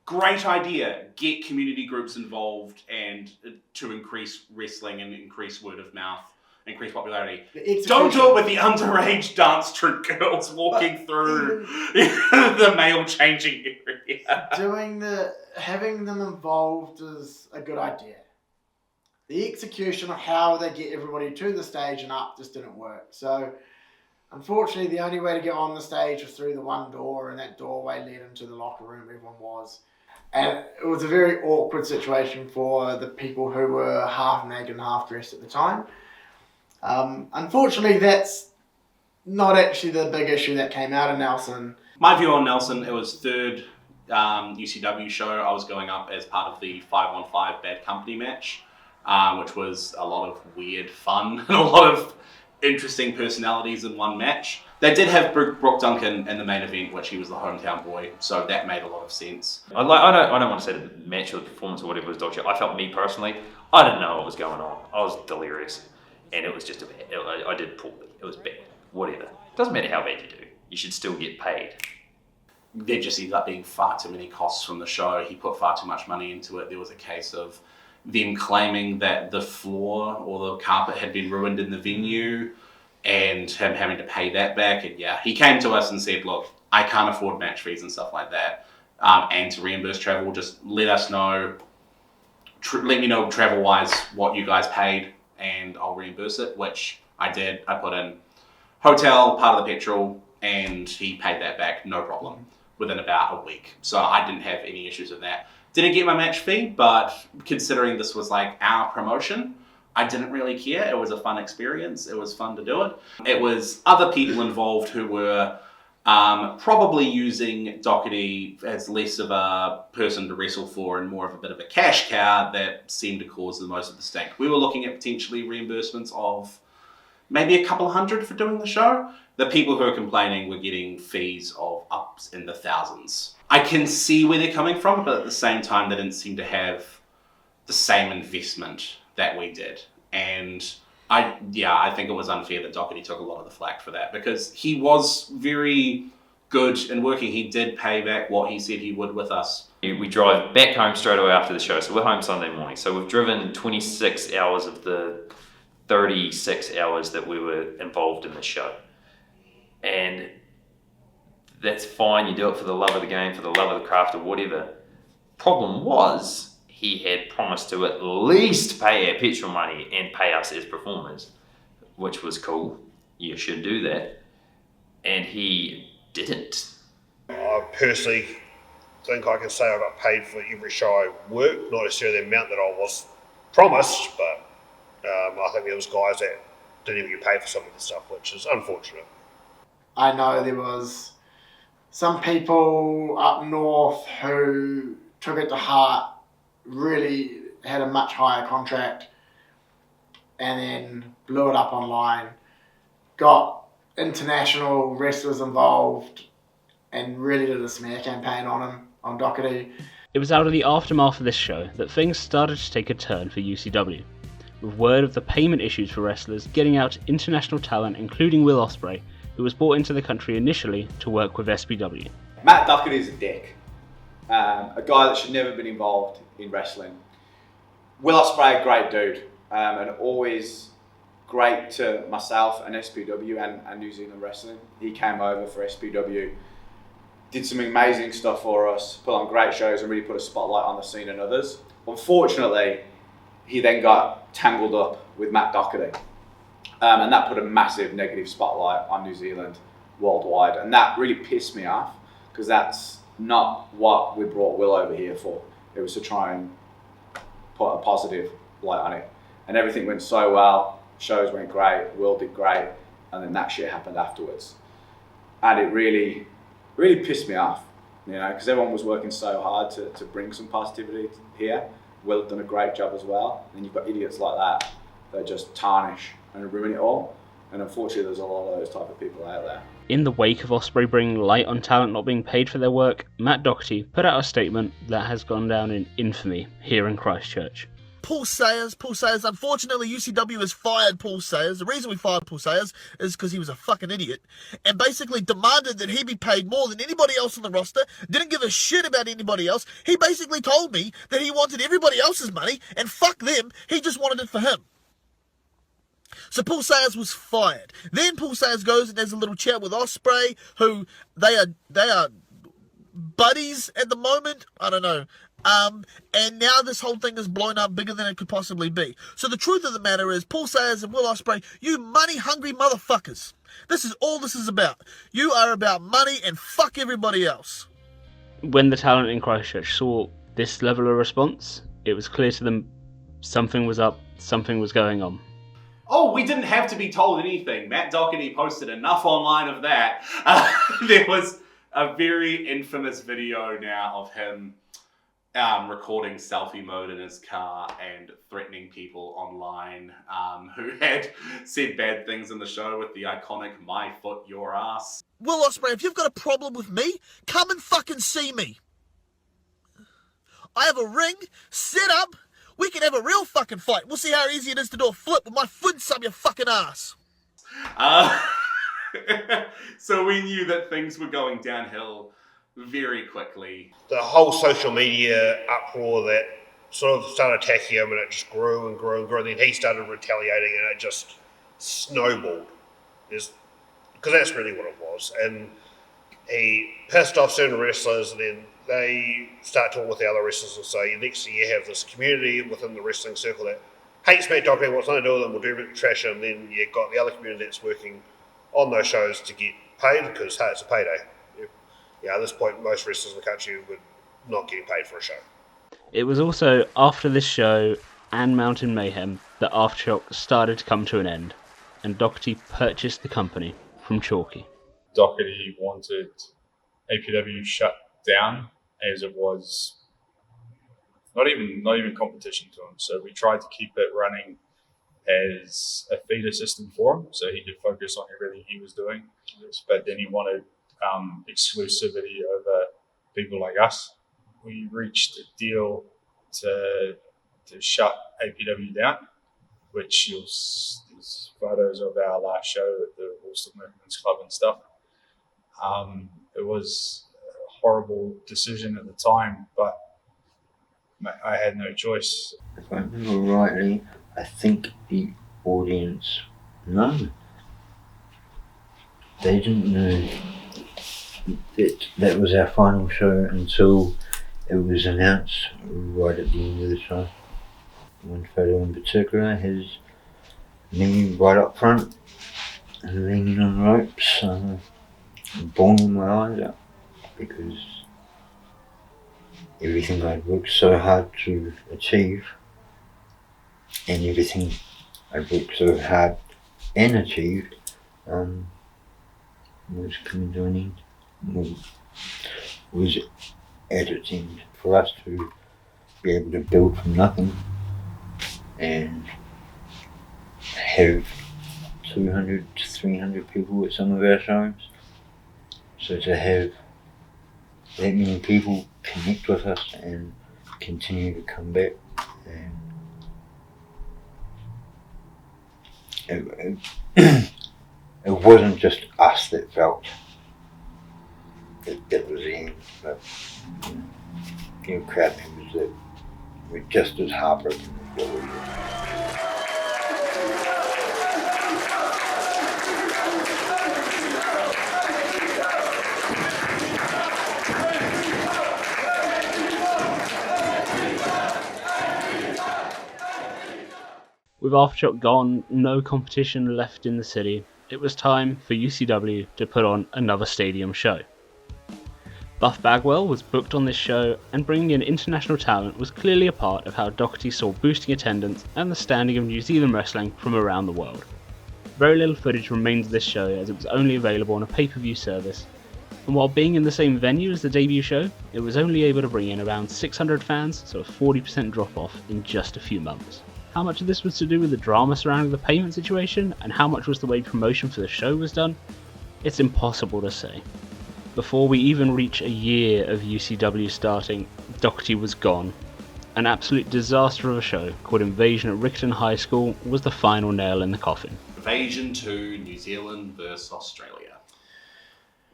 Speaker 7: great idea, get community groups involved and to increase wrestling and increase word of mouth, increase popularity. Don't do it with the underage dance troupe girls walking through the male changing area.
Speaker 10: Having them involved is a good idea. The execution of how they get everybody to the stage and up just didn't work. So, unfortunately, the only way to get on the stage was through the one door, and that doorway led into the locker room everyone was. And it was a very awkward situation for the people who were half naked and half dressed at the time. Unfortunately, that's not actually the big issue that came out of Nelson.
Speaker 7: My view on Nelson, it was third UCW show. I was going up as part of the 5-on-5 Bad Company match, which was a lot of weird fun and a lot of interesting personalities in one match. They did have Brooke Duncan in the main event, which he was the hometown boy, so that made a lot of sense.
Speaker 12: I don't want to say the match or the performance or whatever was dog shit. I felt, me personally, I didn't know what was going on. I was delirious, and it was just I did poorly. It was bad. Whatever. Doesn't matter how bad you do. You should still get paid.
Speaker 7: There just ended up being far too many costs from the show. He put far too much money into it. There was a case of them claiming that the floor or the carpet had been ruined in the venue and him having to pay that back. And yeah, he came to us and said, look, I can't afford match fees and stuff like that. And to reimburse travel, just let us know, let me know travel-wise what you guys paid and I'll reimburse it, which I did. I put in hotel, part of the petrol, and he paid that back, no problem, within about a week. So I didn't have any issues with that. Didn't get my match fee, but considering this was our promotion, I didn't really care. It was a fun experience. It was fun to do it. It was other people involved who were Probably using Doherty as less of a person to wrestle for and more of a bit of a cash cow that seemed to cause the most of the stink. We were looking at potentially reimbursements of maybe a couple hundred for doing the show. The people who are complaining were getting fees of ups in the thousands. I can see where they're coming from, but at the same time, they didn't seem to have the same investment that we did. And I think it was unfair that Doherty took a lot of the flack for that, because he was very good in working. He did pay back what he said he would with us.
Speaker 12: We drive back home straight away after the show, so we're home Sunday morning. So we've driven 26 hours of the 36 hours that we were involved in the show. And that's fine, you do it for the love of the game, for the love of the craft or whatever. Problem was, he had promised to at least pay our petrol money and pay us as performers, which was cool. You should do that. And he didn't.
Speaker 5: I personally think I can say I got paid for every show I worked, not necessarily the amount that I was promised, but I think there was guys that didn't even get paid for some of the stuff, which is unfortunate.
Speaker 10: I know there was some people up north who took it to heart, really had a much higher contract, and then blew it up online, got international wrestlers involved, and really did a smear campaign on him, on Doherty.
Speaker 1: It was out of the aftermath of this show that things started to take a turn for UCW, with word of the payment issues for wrestlers getting out to international talent, including Will Ospreay, who was brought into the country initially to work with SPW.
Speaker 4: Matt Doherty is a dick. A guy that should never have been involved in wrestling. Will Ospreay, great dude, and always great to myself and SPW and New Zealand Wrestling. He came over for SPW, did some amazing stuff for us, put on great shows and really put a spotlight on the scene and others. Unfortunately, he then got tangled up with Matt Doherty. And that put a massive negative spotlight on New Zealand worldwide. And that really pissed me off, because that's not what we brought Will over here for. It was to try and put a positive light on it. And everything went so well, shows went great, Will did great, and then that shit happened afterwards. And it really, really pissed me off, you know, because everyone was working so hard to bring some positivity here. Will had done a great job as well. And you've got idiots like that that just tarnish and ruin it all. And unfortunately, there's a lot of those type of people out there.
Speaker 1: In the wake of Ospreay bringing light on talent not being paid for their work, Matt Doherty put out a statement that has gone down in infamy here in Christchurch.
Speaker 13: Paul Sayers, unfortunately UCW has fired Paul Sayers. The reason we fired Paul Sayers is because he was a fucking idiot and basically demanded that he be paid more than anybody else on the roster, didn't give a shit about anybody else. He basically told me that he wanted everybody else's money and fuck them, he just wanted it for him. So Paul Sayers was fired. Then Paul Sayers goes and has a little chat with Ospreay, who they are buddies at the moment. I don't know. And now this whole thing is blown up bigger than it could possibly be. So the truth of the matter is, Paul Sayers and Will Ospreay, you money-hungry motherfuckers. This is all this is about. You are about money and fuck everybody else.
Speaker 1: When the talent in Christchurch saw this level of response, it was clear to them something was up, something was going on.
Speaker 7: Oh, we didn't have to be told anything. Matt Doherty posted enough online of that. There was a very infamous video now of him recording selfie mode in his car and threatening people online who had said bad things in the show with the iconic "my foot, your ass."
Speaker 13: Will Ospreay, if you've got a problem with me, come and fucking see me. I have a ring set up. We can have a real fucking fight. We'll see how easy it is to do a flip with my foot inside your fucking ass.
Speaker 7: So we knew that things were going downhill very quickly.
Speaker 5: The whole social media uproar that sort of started attacking him, and it just grew and grew and grew. And then he started retaliating, and it just snowballed. Because that's really what it was. And he pissed off certain wrestlers, and then they start talking with the other wrestlers and say, next thing you have this community within the wrestling circle that hates Matt Doherty, wants nothing to do with them, will do everything to trash him, and then you've got the other community that's working on those shows to get paid, because, hey, it's a payday. At this point, most wrestlers in the country would not get paid for a show.
Speaker 1: It was also after this show and Mountain Mayhem that Aftershock started to come to an end, and Doherty purchased the company from Chalky.
Speaker 9: Doherty wanted APW shut down, as it was not even competition to him. So we tried to keep it running as a feeder system for him, so he could focus on everything he was doing. But then he wanted exclusivity over people like us. We reached a deal to shut APW down, which there's photos of our last show at the Woolston Workmen's Club and stuff. It was a horrible decision at the time, but I had no choice.
Speaker 3: If I remember rightly, I think the audience, no, they didn't know that was our final show until it was announced right at the end of the show. One photo in particular has me right up front, leaning on ropes, bawling my eyes out, because everything I'd worked so hard to achieve, and everything I'd worked so hard and achieved, was coming to an end. Was at its end. For us to be able to build from nothing and have 200 to 300 people at some of our shows, so to have that many people connect with us and continue to come back, and it wasn't just us that felt that was the end, but crowd members that were just as heartbroken as what we were.
Speaker 1: With Aftershock gone, no competition left in the city, it was time for UCW to put on another stadium show. Buff Bagwell was booked on this show, and bringing in international talent was clearly a part of how Doherty saw boosting attendance and the standing of New Zealand wrestling from around the world. Very little footage remains of this show, as it was only available on a pay-per-view service, and while being in the same venue as the debut show, it was only able to bring in around 600 fans, so a 40% drop off in just a few months. How much of this was to do with the drama surrounding the payment situation, and how much was the way promotion for the show was done? It's impossible to say. Before we even reach a year of UCW starting, Doherty was gone. An absolute disaster of a show called Invasion at Rickerton High School was the final nail in the coffin.
Speaker 7: Invasion to New Zealand versus Australia.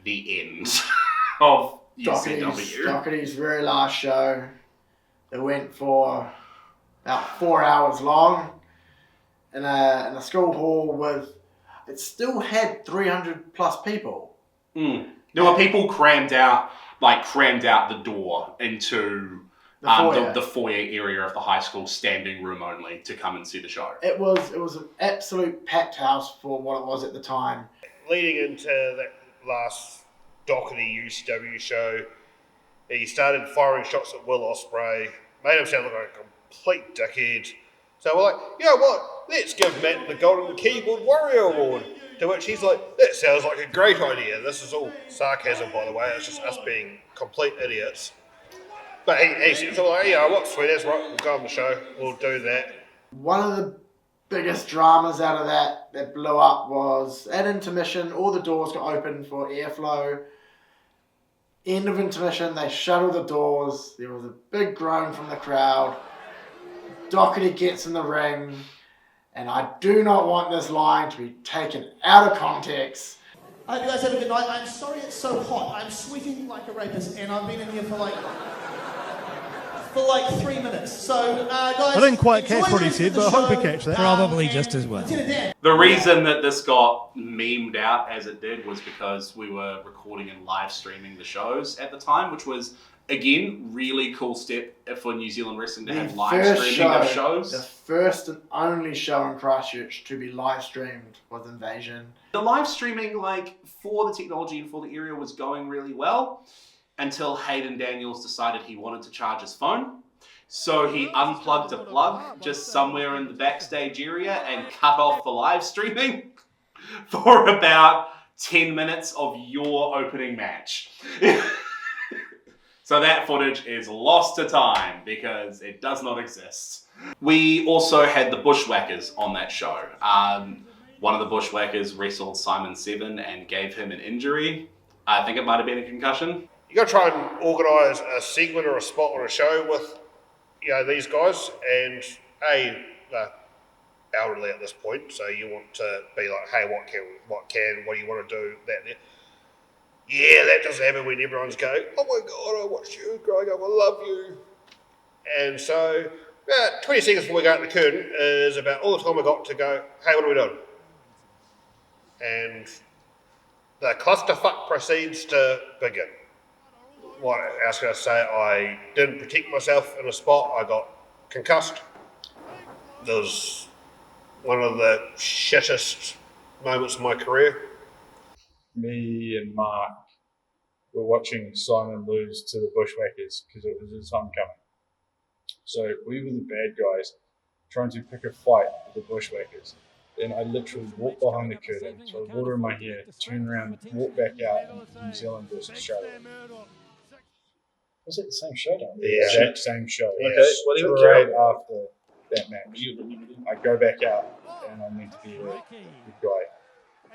Speaker 7: The end of UCW.
Speaker 10: Doherty's very last show. It went for about 4 hours long in a school hall with, it still had 300 plus people.
Speaker 7: There were people crammed out the door into the foyer area of the high school, standing room only, to come and see the show.
Speaker 10: It was an absolute packed house for what it was at the time.
Speaker 5: Leading into that last Doherty UCW show, he started firing shots at Will Ospreay, made him sound like a complete dickhead. So we're like, you know what, let's give Matt the Golden Keyboard Warrior Award. To which he's like, that sounds like a great idea. This is all sarcasm, by the way. It's just us being complete idiots. But he said, so like, yeah, what's sweet, that's right, we'll go on the show, we'll do that.
Speaker 10: One of the biggest dramas out of that blew up was at intermission, all the doors got open for airflow. End of intermission, they shut all the doors. There was a big groan from the crowd. Doherty gets in the ring, and I do not want this line to be taken out of context.
Speaker 13: I hope you guys have a good night. I'm sorry it's so hot. I'm sweating like a rapist, and I've been in here for like 3 minutes. So, guys,
Speaker 14: I didn't quite catch what he said, but I hope we catch that.
Speaker 15: Probably just as well.
Speaker 7: The reason that this got memed out as it did was because we were recording and live streaming the shows at the time, which was, again, really cool step for New Zealand wrestling to have live streaming of shows.
Speaker 10: The first and only show in Christchurch to be live streamed was Invasion.
Speaker 7: The live streaming, for the technology and for the area, was going really well until Hayden Daniels decided he wanted to charge his phone. So he unplugged a plug just somewhere in the backstage area and cut off the live streaming for about 10 minutes of your opening match. So that footage is lost to time because it does not exist. We also had the Bushwhackers on that show. One of the Bushwhackers wrestled Simon Seven and gave him an injury. I think it might have been a concussion.
Speaker 5: You got to try and organise a segment or a spot on a show with, these guys, and elderly at this point, so you want to be like, hey, what do you want to do, that and that. Yeah, that doesn't happen when everyone's going, oh my God, I watched you growing up, I love you. And so, about 20 seconds before we go out the curtain is about all the time I got to go, hey, what are we doing? And the clusterfuck proceeds to begin. What else can I say? I didn't protect myself in a spot, I got concussed. There was one of the shittest moments of my career.
Speaker 9: Me and Mark were watching Simon lose to the Bushwhackers because it was his homecoming. So we were the bad guys trying to pick a fight with the Bushwhackers. Then I literally walked behind the curtain, so water in my hair, turned around, walked back out, and New Zealand versus Australia. Was it the same show?
Speaker 5: Yeah.
Speaker 9: Exact same show.
Speaker 5: Okay, what do you
Speaker 9: right after that match, I go back out and I'm meant to be a good guy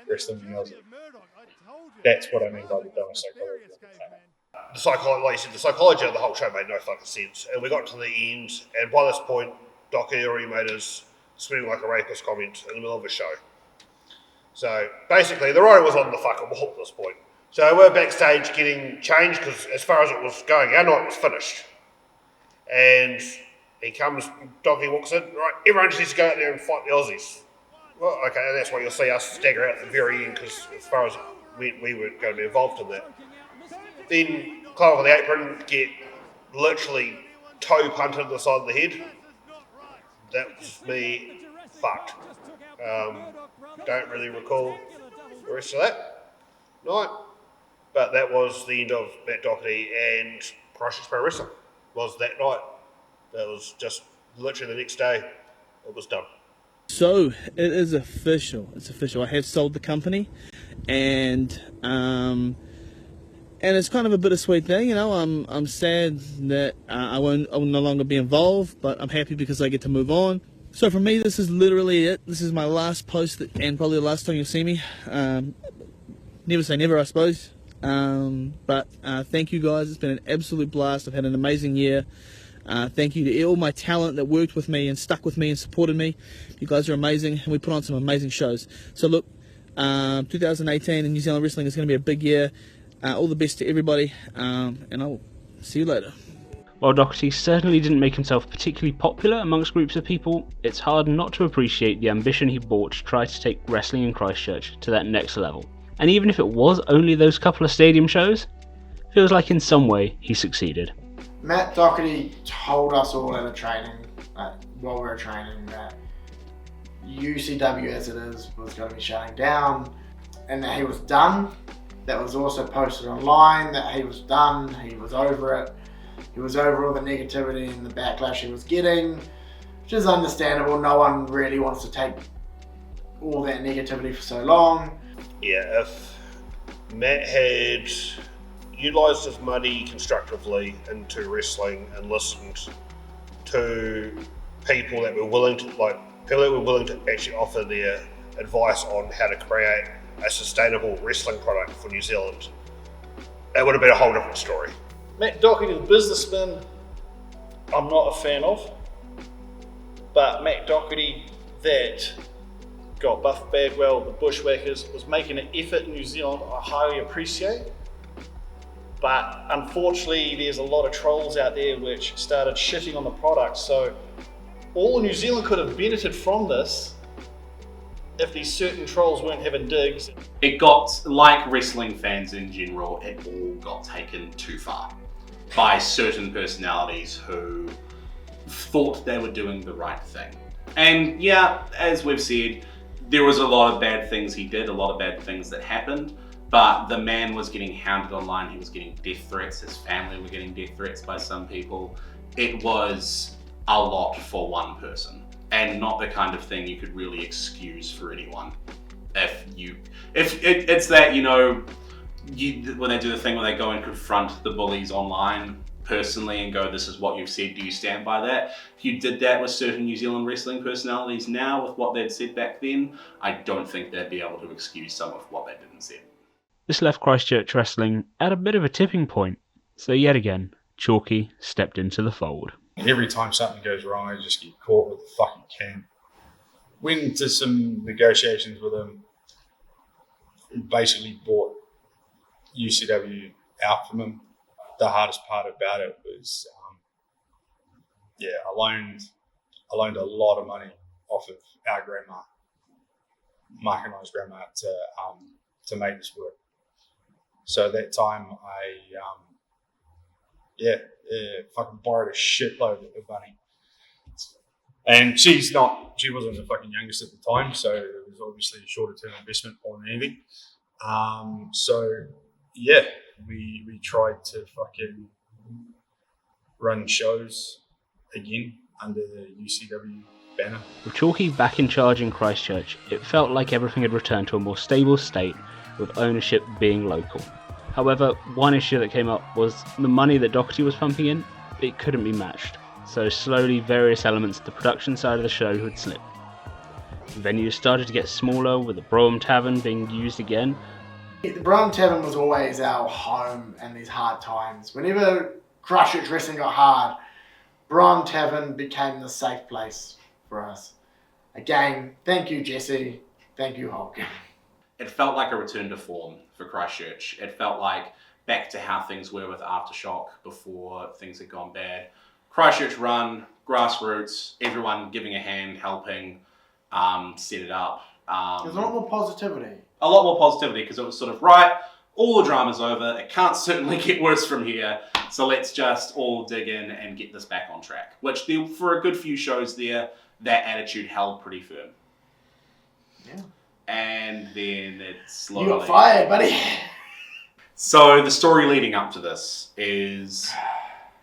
Speaker 9: wrestling the Aussie. That's what I mean by the dumbest psychology.
Speaker 5: The psychology, like you said, the psychology of the whole show made no fucking sense. And we got to the end, and by this point, Doc had already made his sweating like a rapist comment in the middle of a show. So basically, the writing was on the fucking wall at this point. So we're backstage getting changed because as far as it was going, our night was finished. And he comes, Docky walks in, right, everyone just needs to go out there and fight the Aussies. Well, okay, and that's why you'll see us stagger out at the very end because as far as we were going to be involved in that. Then climb over the apron, get literally toe punted to the side of the head. That was me fucked. Don't really recall the rest of that night. But that was the end of Matt Doherty and Christchurch Pro Wrestling. Was that night. That was just literally the next day it was done.
Speaker 13: So it is official. It's official. I have sold the company, and it's kind of a bittersweet thing. I'm sad that I will no longer be involved, but I'm happy because I get to move on. So for me, this is literally it. This is my last post and probably the last time you'll see me. Never say never, I suppose. But thank you guys. It's been an absolute blast. I've had an amazing year. Thank you to all my talent that worked with me and stuck with me and supported me. You guys are amazing, and we put on some amazing shows. So look, 2018 in New Zealand wrestling is going to be a big year. All the best to everybody, and I'll see you later.
Speaker 1: While Doherty certainly didn't make himself particularly popular amongst groups of people, it's hard not to appreciate the ambition he brought to try to take wrestling in Christchurch to that next level. And even if it was only those couple of stadium shows, feels like in some way he succeeded.
Speaker 10: Matt Doherty told us all at a training, while we were training, that UCW as it is was going to be shutting down and that he was done. That was also posted online that he was done, he was over it. He was over all the negativity and the backlash he was getting, which is understandable. No one really wants to take all that negativity for so long.
Speaker 5: Yeah, if Matt had utilised his money constructively into wrestling and listened to people that were willing to actually offer their advice on how to create a sustainable wrestling product for New Zealand, that would have been a whole different story.
Speaker 8: Matt Doherty, the businessman, I'm not a fan of, but Matt Doherty that got Buff Bagwell, the Bushwhackers, was making an effort in New Zealand, I highly appreciate. But unfortunately, there's a lot of trolls out there which started shitting on the product. So all New Zealand could have benefited from this if these certain trolls weren't having digs.
Speaker 7: It got, like wrestling fans in general, it all got taken too far by certain personalities who thought they were doing the right thing. And yeah, as we've said, there was a lot of bad things he did, a lot of bad things that happened. But the man was getting hounded online, he was getting death threats, his family were getting death threats by some people. It was a lot for one person, and not the kind of thing you could really excuse for anyone. It's that, you know, when they do the thing where they go and confront the bullies online personally and go, this is what you've said, do you stand by that? If you did that with certain New Zealand wrestling personalities now with what they'd said back then, I don't think they'd be able to excuse some of what they did and said.
Speaker 1: This left Christchurch wrestling at a bit of a tipping point, so yet again, Chalky stepped into the fold.
Speaker 9: Every time something goes wrong, I just get caught with the fucking can. Went into some negotiations with him, basically bought UCW out from him. The hardest part about it was, I loaned a lot of money off of our grandma, Mark and I's grandma, to make this work. So at that time, I fucking borrowed a shitload of money. And she wasn't the fucking youngest at the time, so it was obviously a shorter term investment more than anything. We tried to fucking run shows again under the UCW banner.
Speaker 1: With Chalky back in charge in Christchurch, it felt like everything had returned to a more stable state, with ownership being local. However, one issue that came up was the money that Doherty was pumping in, it couldn't be matched. So slowly various elements of the production side of the show would slip. Venues started to get smaller, with the Brougham Tavern being used again.
Speaker 10: The Brougham Tavern was always our home in these hard times. Whenever Christchurch wrestling got hard, Brougham Tavern became the safe place for us. Again, thank you, Jesse. Thank you, Hulk.
Speaker 7: It felt like a return to form for Christchurch. It felt like back to how things were with Aftershock before things had gone bad. Christchurch run, grassroots, everyone giving a hand, helping, set it up.
Speaker 10: There's a lot more positivity.
Speaker 7: A lot more positivity because it was sort of, right, all the drama's over, it can't certainly get worse from here, so let's just all dig in and get this back on track. Which, for a good few shows there, that attitude held pretty firm.
Speaker 10: Yeah.
Speaker 7: And then it slowly...
Speaker 10: You got fired, buddy.
Speaker 7: So the story leading up to this is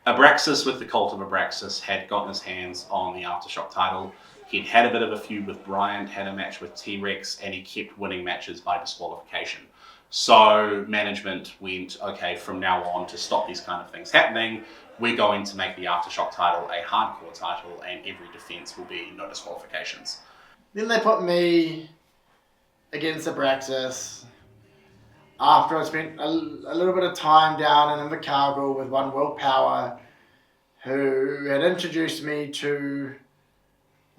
Speaker 7: Abraxas with the Cult of Abraxas had gotten his hands on the Aftershock title. He'd had a bit of a feud with Bryant, had a match with T-Rex, and he kept winning matches by disqualification. So management went, okay, from now on, to stop these kind of things happening, we're going to make the Aftershock title a hardcore title, and every defense will be no disqualifications.
Speaker 10: Then they put me against Abraxas after I spent a little bit of time down in Invercargill with one Will Power, who had introduced me to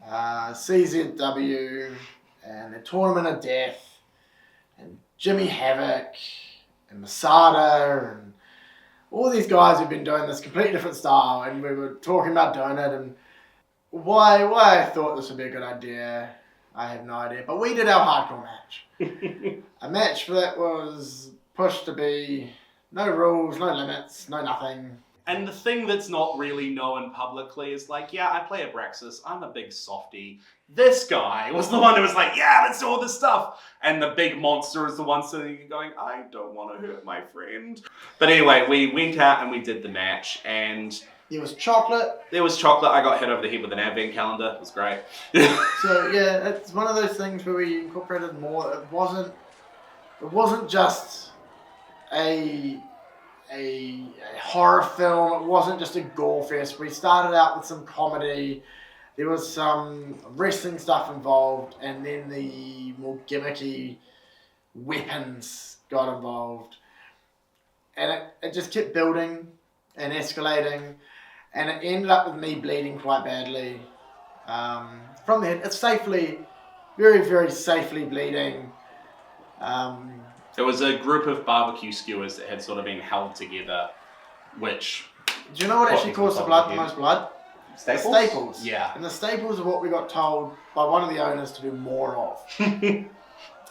Speaker 10: CZW and the Tournament of Death and Jimmy Havoc and Masada and all these guys who've been doing this completely different style, and we were talking about doing it and why I thought this would be a good idea. I have no idea, but we did our hardcore match. A match that was pushed to be no rules, no limits, no nothing.
Speaker 7: And the thing that's not really known publicly is like, yeah, I play Abraxas, I'm a big softie. This guy was the one who was like, yeah, let's do all this stuff. And the big monster is the one sitting there going, I don't want to hurt my friend. But anyway, we went out and we did the match, and
Speaker 10: there was chocolate.
Speaker 7: I got hit over the head with an advent calendar. It was great.
Speaker 10: So yeah, it's one of those things where we incorporated more. It wasn't just a horror film. It wasn't just a gore fest. We started out with some comedy. There was some wrestling stuff involved, and then the more gimmicky weapons got involved. And it just kept building and escalating, and it ended up with me bleeding quite badly from the head. It's safely, very, very safely bleeding.
Speaker 7: There was a group of barbecue skewers that had sort of been held together, which...
Speaker 10: Do you know what actually caused the most blood?
Speaker 7: Staples?
Speaker 10: The staples.
Speaker 7: Yeah.
Speaker 10: And the staples are what we got told by one of the owners to do more of. And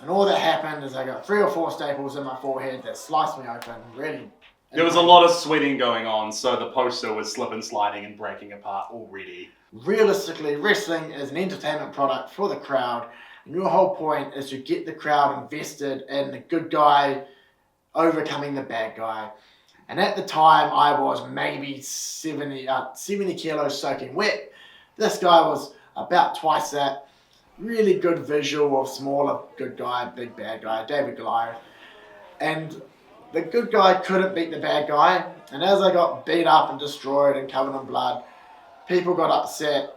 Speaker 10: all that happened is I got 3 or 4 staples in my forehead that sliced me open, really.
Speaker 7: There was a lot of sweating going on, so the poster was slip and sliding and breaking apart already.
Speaker 10: Realistically, wrestling is an entertainment product for the crowd. And your whole point is to get the crowd invested in the good guy overcoming the bad guy. And at the time, I was maybe 70 kilos soaking wet. This guy was about twice that. really good visual of smaller good guy, big bad guy, David Goliath. And the good guy couldn't beat the bad guy. And as I got beat up and destroyed and covered in blood, people got upset.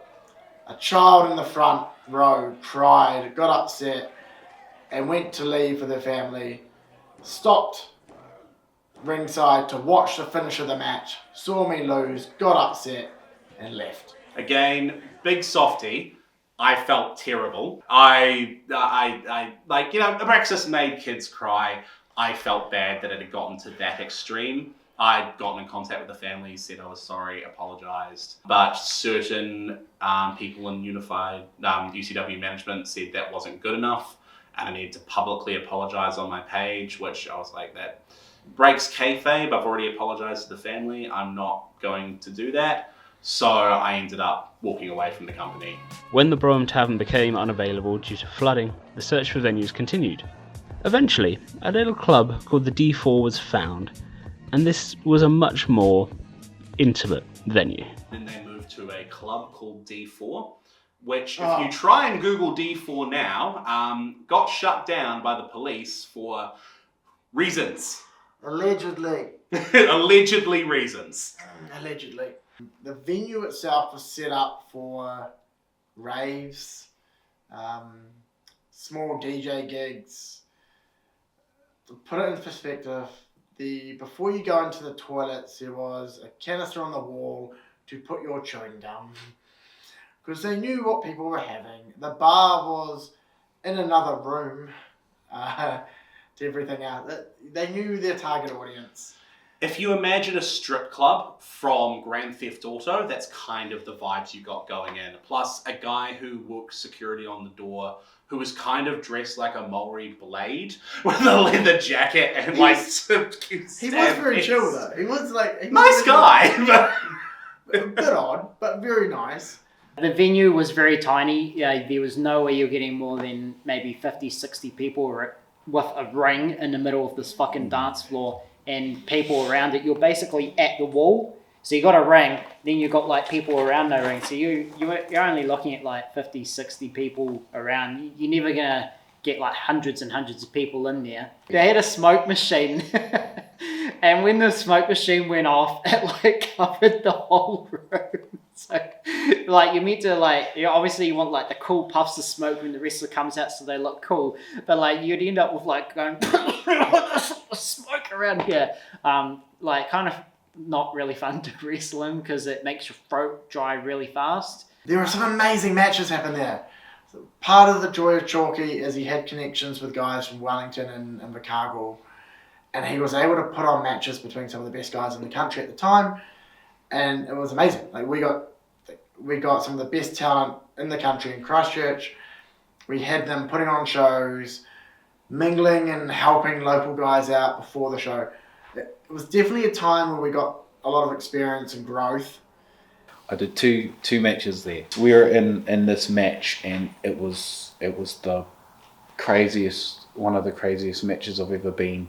Speaker 10: A child in the front row cried, got upset, and went to leave for their family. Stopped ringside to watch the finish of the match, saw me lose, got upset, and left.
Speaker 7: Again, big softy. I felt terrible. I like, Abraxas made kids cry. I felt bad that it had gotten to that extreme. I'd gotten in contact with the family, said I was sorry, apologised. But certain people in unified UCW management said that wasn't good enough and I needed to publicly apologise on my page, which I was like, that breaks kayfabe. I've already apologised to the family. I'm not going to do that. So I ended up walking away from the company.
Speaker 1: When the Brougham Tavern became unavailable due to flooding, the search for venues continued. Eventually, a little club called the D4 was found, and this was a much more intimate venue.
Speaker 7: Then they moved to a club called D4, which if you try and Google D4 now, got shut down by the police for reasons.
Speaker 10: Allegedly.
Speaker 7: Allegedly reasons.
Speaker 10: Allegedly. The venue itself was set up for raves, small DJ gigs. To put it in perspective, before you go into the toilets, there was a canister on the wall to put your chewing gum. Because they knew what people were having. The bar was in another room to everything else. They knew their target audience.
Speaker 7: If you imagine a strip club from Grand Theft Auto, that's kind of the vibes you got going in. Plus, a guy who worked security on the door, who was kind of dressed like a Maori blade with a leather jacket and
Speaker 10: He was very chill though. He was like
Speaker 7: nice guy,
Speaker 10: a bit odd, but very nice.
Speaker 11: The venue was very tiny. There was no way you're getting more than maybe 50, 60 people with a ring in the middle of this fucking dance floor and people around it. You're basically at the wall. So you got a ring, then you got like people around the ring. So you're only looking at like 50, 60 people around. You're never gonna get like hundreds and hundreds of people in there. They had a smoke machine, and when the smoke machine went off, it like covered the whole room. So like you're meant to obviously you want like the cool puffs of smoke when the wrestler comes out so they look cool, but like you'd end up with like going smoke around here, like kind of not really fun to wrestle in because it makes your throat dry really fast.
Speaker 10: There were some amazing matches happen there. So part of the joy of Chalky is he had connections with guys from Wellington and Invercargill, and he was able to put on matches between some of the best guys in the country at the time, and it was amazing. Like we got some of the best talent in the country in Christchurch. We had them putting on shows, mingling and helping local guys out before the show. It was definitely a time where we got a lot of experience and growth.
Speaker 15: I did two matches there. We were in this match, and it was the craziest, one of the craziest matches I've ever been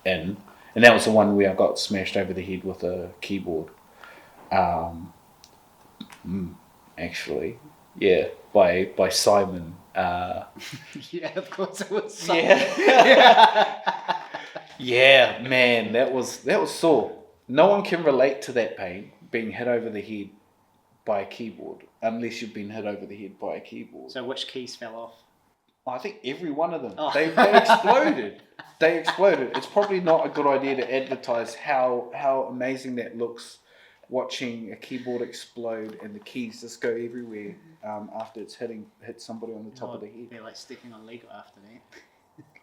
Speaker 15: in, and that was the one where I got smashed over the head with a keyboard. Actually, yeah, by Simon.
Speaker 11: Yeah, of course it was Simon.
Speaker 15: Yeah. Yeah, man, that was sore. No one can relate to that pain, being hit over the head by a keyboard, unless you've been hit over the head by a keyboard.
Speaker 11: So which keys fell off?
Speaker 15: I think every one of them.
Speaker 11: Oh.
Speaker 15: They exploded. They exploded. It's probably not a good idea to advertise how amazing that looks, watching a keyboard explode and the keys just go everywhere after it's hit somebody on the top of the head.
Speaker 11: They're like stepping on Lego after that.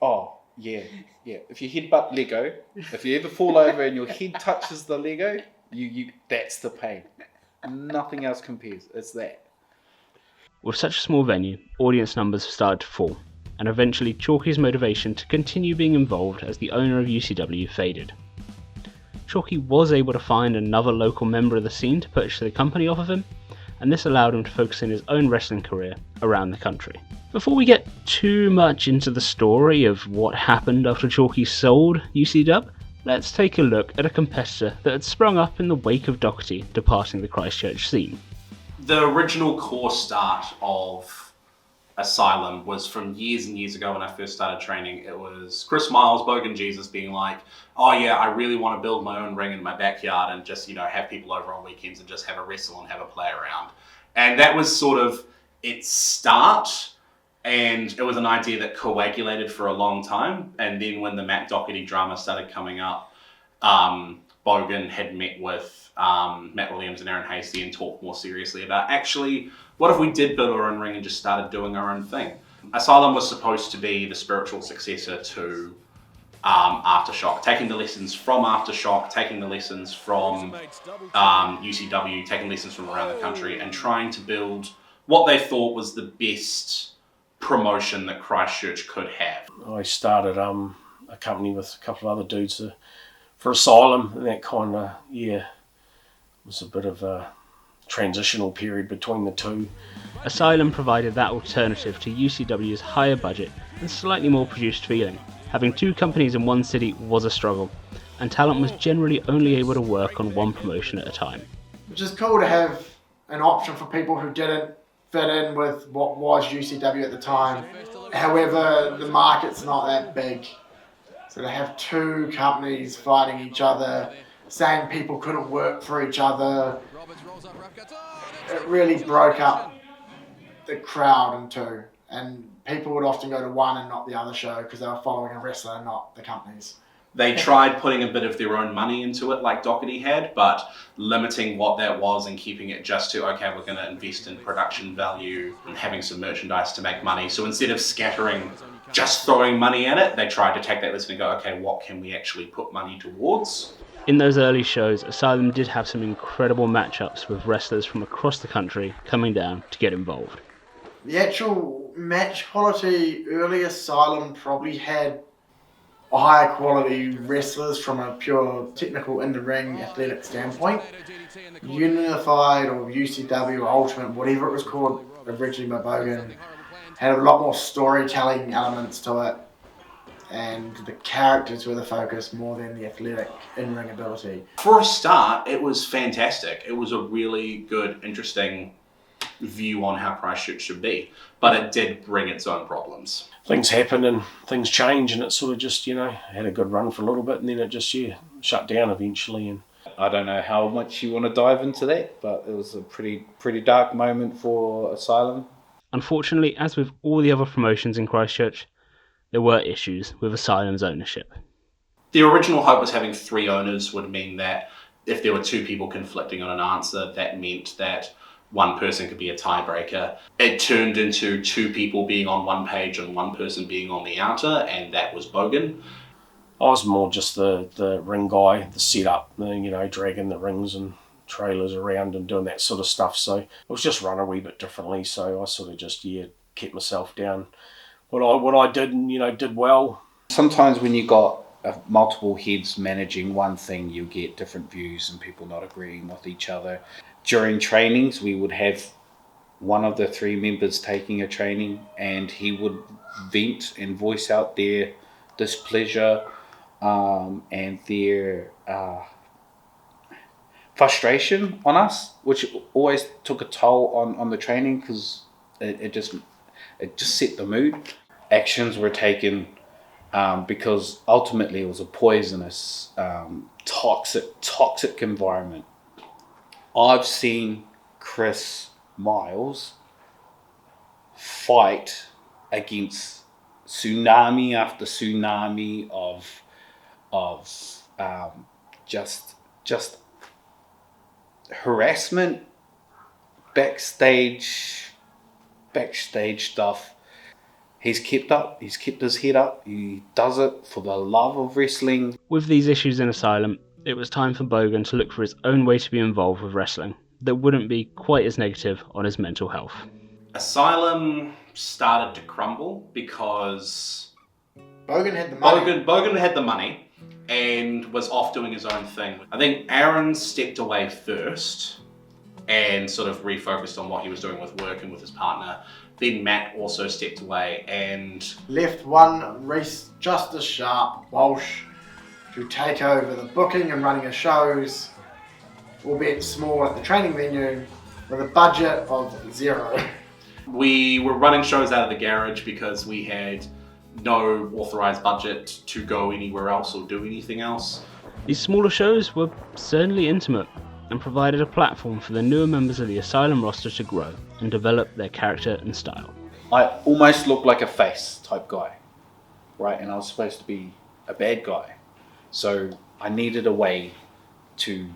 Speaker 15: Oh, yeah. If you headbutt Lego, if you ever fall over and your head touches the Lego, you that's the pain. Nothing else compares. It's that.
Speaker 1: With such a small venue, audience numbers started to fall, and eventually Chalky's motivation to continue being involved as the owner of UCW faded. Chalky was able to find another local member of the scene to purchase the company off of him, and this allowed him to focus on his own wrestling career around the country. Before we get too much into the story of what happened after Chalky sold UCW, let's take a look at a competitor that had sprung up in the wake of Doherty departing the Christchurch scene.
Speaker 7: The original core start of Asylum was from years and years ago when I first started training. It was Chris Miles, Bogan Jesus being like, oh yeah, I really want to build my own ring in my backyard and just, have people over on weekends and just have a wrestle and have a play around. And that was sort of its start. And it was an idea that coagulated for a long time. And then when the Matt Doherty drama started coming up, Bogan had met with Matt Williams and Aaron Hasty and talked more seriously about actually, what if we did build our own ring and just started doing our own thing? Asylum was supposed to be the spiritual successor to Aftershock, taking the lessons from Aftershock, taking the lessons from UCW, taking lessons from around the country, and trying to build what they thought was the best promotion that Christchurch could have.
Speaker 16: I started a company with a couple of other dudes for Asylum, and that kind of, was a bit of a transitional period between the two.
Speaker 1: Asylum provided that alternative to UCW's higher budget and slightly more produced feeling. Having two companies in one city was a struggle, and talent was generally only able to work on one promotion at a time.
Speaker 10: Which is cool to have an option for people who didn't fit in with what was UCW at the time. However, the market's not that big. So to have two companies fighting each other, saying people couldn't work for each other, it really broke up the crowd in two. And people would often go to one and not the other show because they were following a wrestler, not the companies.
Speaker 7: They tried putting a bit of their own money into it like Doherty had, but limiting what that was and keeping it just to, okay, we're going to invest in production value and having some merchandise to make money. So instead of scattering, just throwing money at it, they tried to take that list and go, okay, what can we actually put money towards?
Speaker 1: In those early shows, Asylum did have some incredible matchups with wrestlers from across the country coming down to get involved.
Speaker 10: The actual match quality, early Asylum probably had higher quality wrestlers from a pure technical in-the-ring athletic standpoint. Unified or UCW or Ultimate, whatever it was called originally by Bogan, had a lot more storytelling elements to it, and the characters were the focus more than the athletic in-ring ability.
Speaker 7: For a start, it was fantastic. It was a really good, interesting view on how Christchurch should be, but it did bring its own problems.
Speaker 16: Things happen and things change, and it sort of just, had a good run for a little bit, and then it just, shut down eventually. And
Speaker 15: I don't know how much you want to dive into that, but it was a pretty dark moment for Asylum.
Speaker 1: Unfortunately, as with all the other promotions in Christchurch, there were issues with Asylum's ownership.
Speaker 7: The original hope was having 3 owners would mean that if there were 2 people conflicting on an answer, that meant that one person could be a tiebreaker. It turned into 2 people being on one page and one person being on the outer, and that was Bogan.
Speaker 16: I was more just the ring guy, the setup, dragging the rings and trailers around and doing that sort of stuff. So it was just run a wee bit differently. So I sort of just, kept myself down. What I did and, did well.
Speaker 15: Sometimes when you got multiple heads managing one thing, you get different views and people not agreeing with each other. During trainings, we would have one of the 3 members taking a training, and he would vent and voice out their displeasure and their frustration on us, which always took a toll on the training because it just set the mood. Actions were taken because ultimately it was a poisonous, toxic environment. I've seen Chris Miles fight against tsunami after tsunami of just harassment, backstage stuff. He's kept his head up. He does it for the love of wrestling.
Speaker 1: With these issues in Asylum, it was time for Bogan to look for his own way to be involved with wrestling that wouldn't be quite as negative on his mental health.
Speaker 7: Asylum started to crumble because
Speaker 10: Bogan had the money.
Speaker 7: Bogan had the money and was off doing his own thing. I think Aaron stepped away first and sort of refocused on what he was doing with work and with his partner. Then Matt also stepped away and
Speaker 10: left one Reese Justice Sharp Walsh to take over the booking and running of shows, albeit small at the training venue, with a budget of 0.
Speaker 7: We were running shows out of the garage because we had no authorised budget to go anywhere else or do anything else.
Speaker 1: These smaller shows were certainly intimate and provided a platform for the newer members of the Asylum roster to grow and develop their character and style.
Speaker 15: I almost looked like a face type guy, right? And I was supposed to be a bad guy. So I needed a way to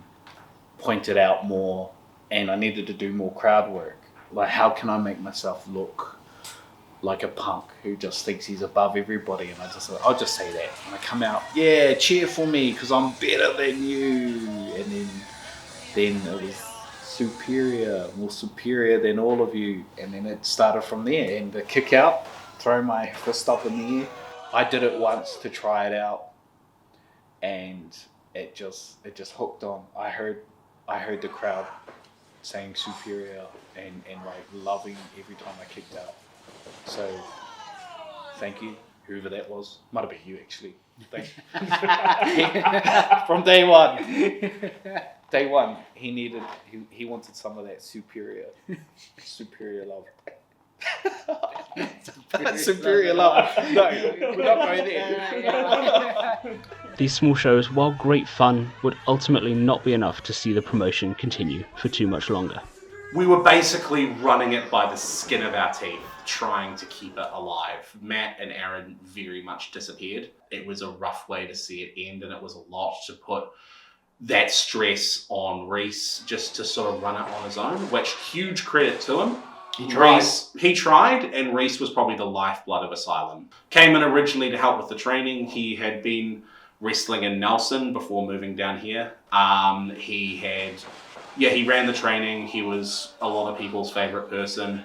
Speaker 15: point it out more, and I needed to do more crowd work. Like, how can I make myself look like a punk who just thinks he's above everybody? And I'll just say that. And I come out, yeah, cheer for me because I'm better than you. And then it was more superior than all of you. And then it started from there. And the kick out, throw my fist up in the air. I did it once to try it out, and it just hooked on. I heard the crowd saying superior and like loving every time I kicked out. So thank you, whoever that was. Might have been you actually. From day one, he wanted some of that superior love. Superior love. No, we're not going there.
Speaker 1: These small shows, while great fun, would ultimately not be enough to see the promotion continue for too much longer.
Speaker 7: We were basically running it by the skin of our teeth, trying to keep it alive. Matt and Aaron very much disappeared. It was a rough way to see it end, and it was a lot to put that stress on Reese just to sort of run it on his own, which huge credit to him. He tried, and Reese was probably the lifeblood of Asylum. Came in originally to help with the training. He had been wrestling in Nelson before moving down here. He ran the training. He was a lot of people's favourite person.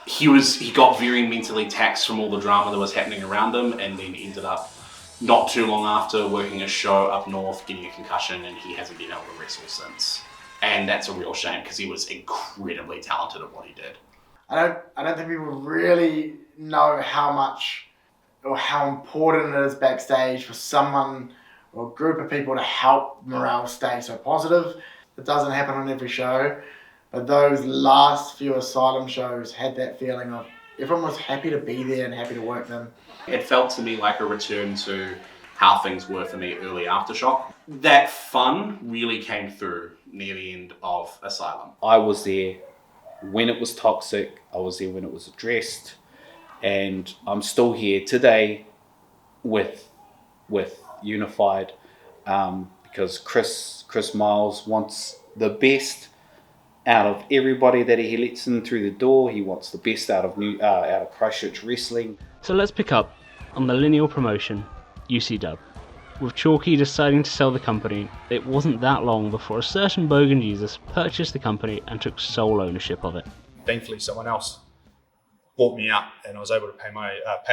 Speaker 7: He got very mentally taxed from all the drama that was happening around him, and then ended up not too long after working a show up north, getting a concussion, and he hasn't been able to wrestle since. And that's a real shame because he was incredibly talented at what he did.
Speaker 10: I don't think people really know how much or how important it is backstage for someone or a group of people to help morale stay so positive. It doesn't happen on every show, but those last few Asylum shows had that feeling of everyone was happy to be there and happy to work them.
Speaker 7: It felt to me like a return to how things were for me early Aftershock. That fun really came through near the end of Asylum.
Speaker 15: I was there when it was toxic. I was there when it was addressed, and I'm still here today with Unified because Chris Miles wants the best out of everybody that he lets in through the door. He wants the best out of Christchurch wrestling.
Speaker 1: So let's pick up on the lineal promotion, UCW. With Chalky deciding to sell the company, it wasn't that long before a certain Bogan Jesus purchased the company and took sole ownership of it.
Speaker 9: Thankfully, someone else bought me out, and I was able to pay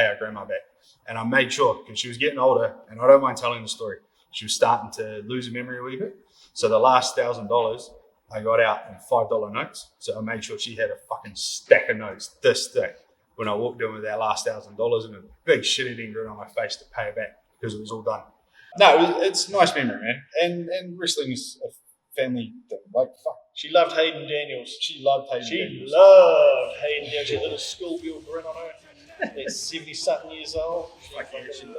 Speaker 9: our grandma back. And I made sure, because she was getting older, and I don't mind telling the story, she was starting to lose her memory a wee bit. So the last $1,000 I got out in $5 notes. So I made sure she had a fucking stack of notes this thick when I walked in with our last $1,000 and a big shit-eating grin on my face to pay her back because it was all done. No, it's a nice memory, man. And wrestling is a family thing. Like, fuck.
Speaker 8: She loved Hayden Daniels.
Speaker 9: She loved Hayden Daniels.
Speaker 8: She loved Hayden Daniels. She had a little schoolgirl grin on her. At 70-something years old. She loved Hayden Daniels.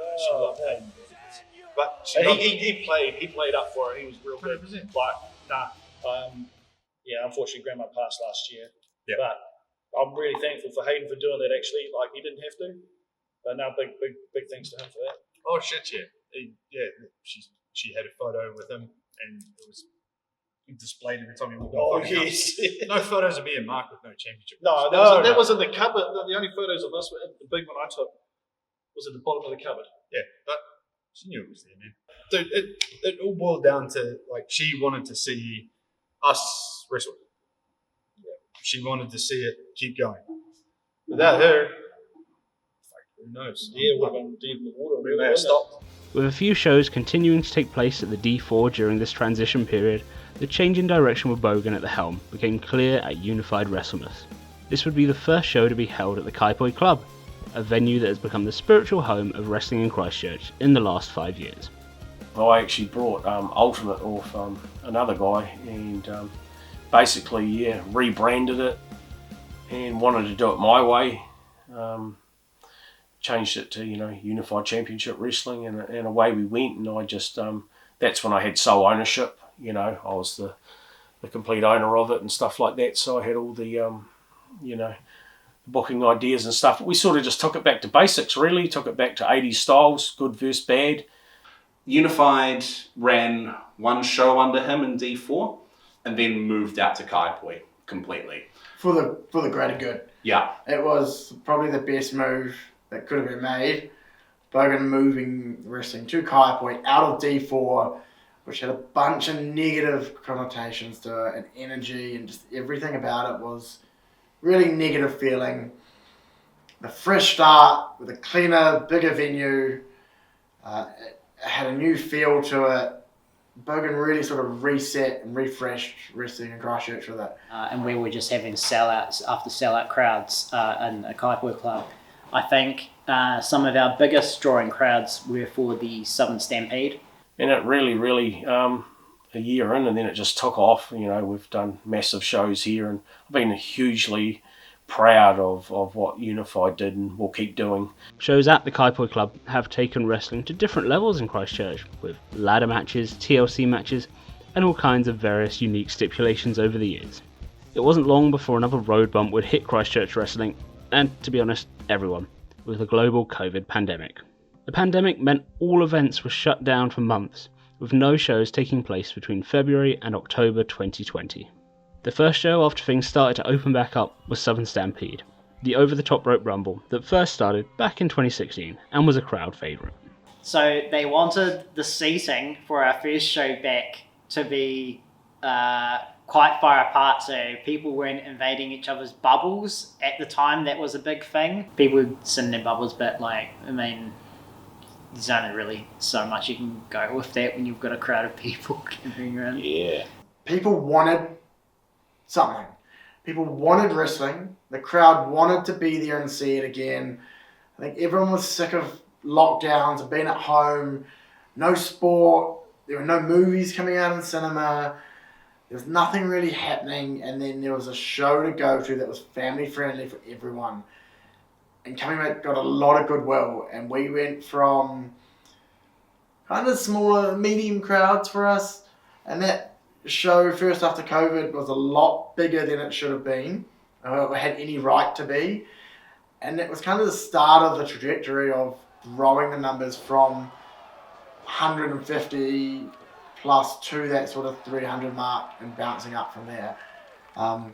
Speaker 9: But
Speaker 8: he played up for her. He was real good.
Speaker 9: 100%.
Speaker 8: But unfortunately, Grandma passed last year.
Speaker 9: Yep.
Speaker 8: But I'm really thankful for Hayden for doing that. Actually, like he didn't have to. But no, big thanks to him for that.
Speaker 9: Oh shit, yeah. She had a photo with him, and it was displayed every time he walked
Speaker 8: Oh
Speaker 9: on.
Speaker 8: yes.
Speaker 9: No photos of me and Mark with no championship.
Speaker 8: No, that was in the cupboard. The only photos of us, the big one I took, was at the bottom of the cupboard.
Speaker 9: Yeah, but she knew it was there, man. Dude, it all boiled down to, like, she wanted to see us wrestle. Yeah. She wanted to see it keep going. Without her, who knows?
Speaker 8: Yeah, we've been deep in the water.
Speaker 9: We may have stopped.
Speaker 1: With a few shows continuing to take place at the D4 during this transition period, the change in direction with Bogan at the helm became clear at Unified Wrestlemouth. This would be the first show to be held at the Kaipoi Club, a venue that has become the spiritual home of wrestling in Christchurch in the last 5 years.
Speaker 16: I actually brought Ultimate off another guy and basically, rebranded it. and wanted to do it my way. Changed it to, Unified Championship Wrestling, and away we went. And I just, that's when I had sole ownership. I was the complete owner of it and stuff like that. So I had all the, booking ideas and stuff. But we sort of just took it back to basics, really. Took it back to 80s styles, good versus bad.
Speaker 7: Unified ran one show under him in D4 and then moved out to Kaipoi completely.
Speaker 10: For the greater good.
Speaker 7: Yeah.
Speaker 10: It was probably the best move that could have been made. Bogan moving wrestling to Kaipoi out of D4, which had a bunch of negative connotations to it, and energy, and just everything about it was really negative feeling. The fresh start with a cleaner, bigger venue, it had a new feel to it. Bogan really sort of reset and refreshed wrestling in Christchurch with it.
Speaker 11: And we were just having sellouts after sellout crowds in a Kaipoi club. I think some of our biggest drawing crowds were for the Southern Stampede.
Speaker 16: And it really, a year in, and then it just took off. We've done massive shows here, and I've been hugely proud of what Unified did and will keep doing.
Speaker 1: Shows at the Kaipoi Club have taken wrestling to different levels in Christchurch, with ladder matches, TLC matches, and all kinds of various unique stipulations over the years. It wasn't long before another road bump would hit Christchurch wrestling, and to be honest, everyone, with the global COVID pandemic. The pandemic meant all events were shut down for months, with no shows taking place between February and October 2020. The first show after things started to open back up was Southern Stampede, the over-the-top rope rumble that first started back in 2016 and was a crowd favourite.
Speaker 11: So they wanted the seating for our first show back to be quite far apart, so people weren't invading each other's bubbles. At the time, that was a big thing. People would sit in their bubbles, but there's only really so much you can go with that when you've got a crowd of people gathering around.
Speaker 16: Yeah.
Speaker 10: People wanted something. People wanted wrestling. The crowd wanted to be there and see it again. I think everyone was sick of lockdowns, of being at home, no sport, there were no movies coming out in cinema, there was nothing really happening, and then there was a show to go to that was family friendly for everyone. And coming back got a lot of goodwill, and we went from kind of smaller, medium crowds for us, and that show first after COVID was a lot bigger than it should have been, or had any right to be, and it was kind of the start of the trajectory of growing the numbers from 150 plus to that sort of 300 mark and bouncing up from there. And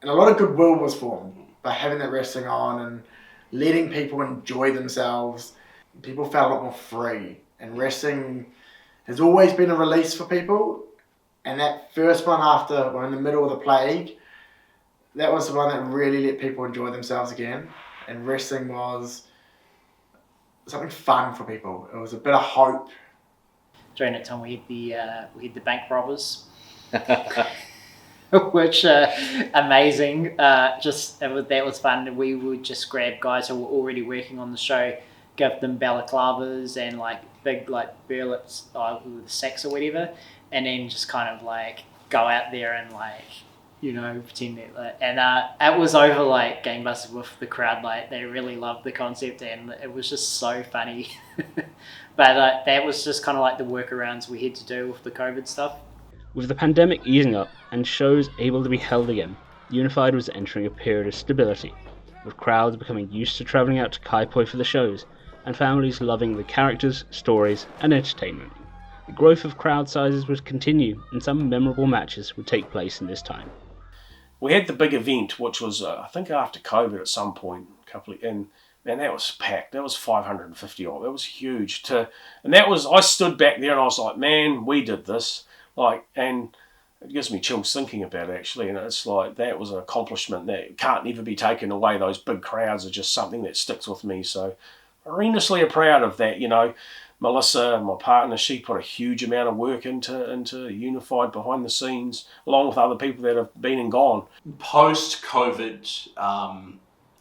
Speaker 10: a lot of goodwill was formed by having that wrestling on and letting people enjoy themselves. People felt a lot more free, and wrestling has always been a release for people. And that first one after, in the middle of the plague, that was the one that really let people enjoy themselves again. And wrestling was something fun for people. It was a bit of hope.
Speaker 11: During that time, we had the bank robbers, which amazing. That was fun. We would just grab guys who were already working on the show, give them balaclavas and big burlets with sacks or whatever, and then just kind of go out there and pretend that. And it was over gangbusters with the crowd. They really loved the concept, and it was just so funny. But that was just kind of the workarounds we had to do with the COVID stuff.
Speaker 1: With the pandemic easing up and shows able to be held again, Unified was entering a period of stability, with crowds becoming used to travelling out to Kaipoi for the shows, and families loving the characters, stories, and entertainment. The growth of crowd sizes would continue, and some memorable matches would take place in this time.
Speaker 16: We had the big event, which was, I think after COVID at some point, and that was packed. That was 550 odd. That was huge. I stood back there and I was like, man, we did this. And it gives me chills thinking about it, actually. And it's that was an accomplishment that can't never be taken away. Those big crowds are just something that sticks with me. So horrendously proud of that, Melissa, my partner, she put a huge amount of work into Unified behind the scenes, along with other people that have been and gone.
Speaker 7: Post-COVID,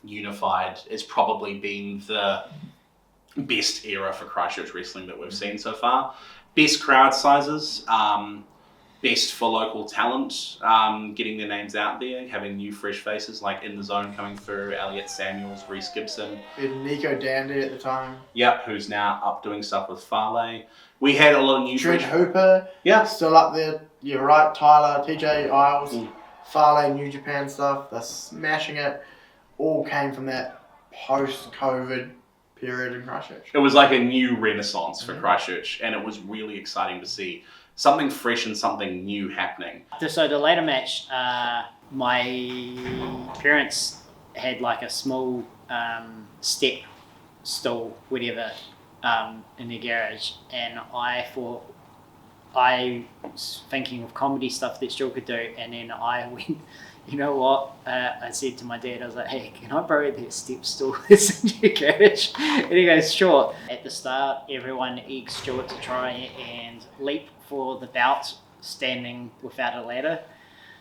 Speaker 7: Unified has probably been the best era for Christchurch wrestling that we've seen so far. Best crowd sizes. best for local talent, getting their names out there, having new fresh faces like In the Zone coming through, Elliot Samuels, Reese Gibson.
Speaker 10: And Nico Dandy at the time.
Speaker 7: Yep, who's now up doing stuff with Farley. We had a lot of new
Speaker 10: Trent
Speaker 7: fresh...
Speaker 10: Hooper.
Speaker 7: Yeah.
Speaker 10: Still up there. You're right. Tyler, TJ Isles, Farley, New Japan stuff. They're smashing it. All came from that post-COVID period in Christchurch.
Speaker 7: It was like a new renaissance for Christchurch, and it was really exciting to see something fresh and something new happening.
Speaker 11: So the later match, my parents had like a small step stool, whatever, in their garage, and I thought, I was thinking of comedy stuff that Jill could do, and then I went, you know what, I said to my dad, I was like, hey, can I borrow that step stool that's in your garage? And he goes, sure. At the start, everyone egged Stuart to try and leap for the belt standing without a ladder.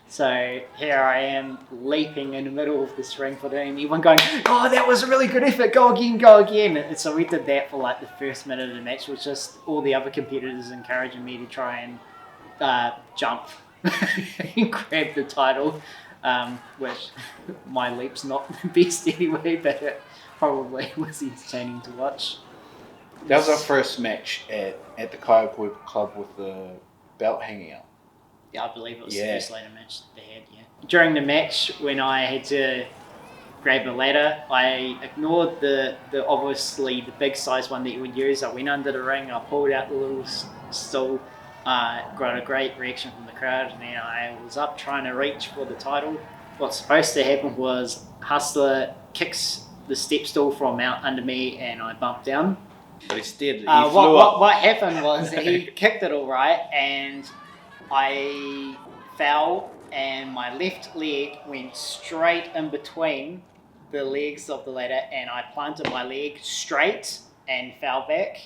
Speaker 11: So here I am leaping in the middle of this ring for them, everyone going, oh, that was a really good effort, go again, go again. And so we did that for like the first minute of the match, which just all the other competitors encouraging me to try and jump and grab the title, which my leap's not the best anyway, but it probably was entertaining to watch.
Speaker 15: That was our first match at the Kaiapoi Club with the belt hanging out.
Speaker 11: Yeah, I believe it was the first ladder match they had, yeah. During the match, when I had to grab a ladder, I ignored the obviously the big size one that you would use. I went under the ring, I pulled out the little stool, got a great reaction from the crowd, and then I was up trying to reach for the title. What's supposed to happen was Hustler kicks the step stool from out under me and I bumped down.
Speaker 15: But instead, he flew
Speaker 11: what
Speaker 15: up.
Speaker 11: happened was he kicked it all right, and I fell, and my left leg went straight in between the legs of the ladder, and I planted my leg straight and fell back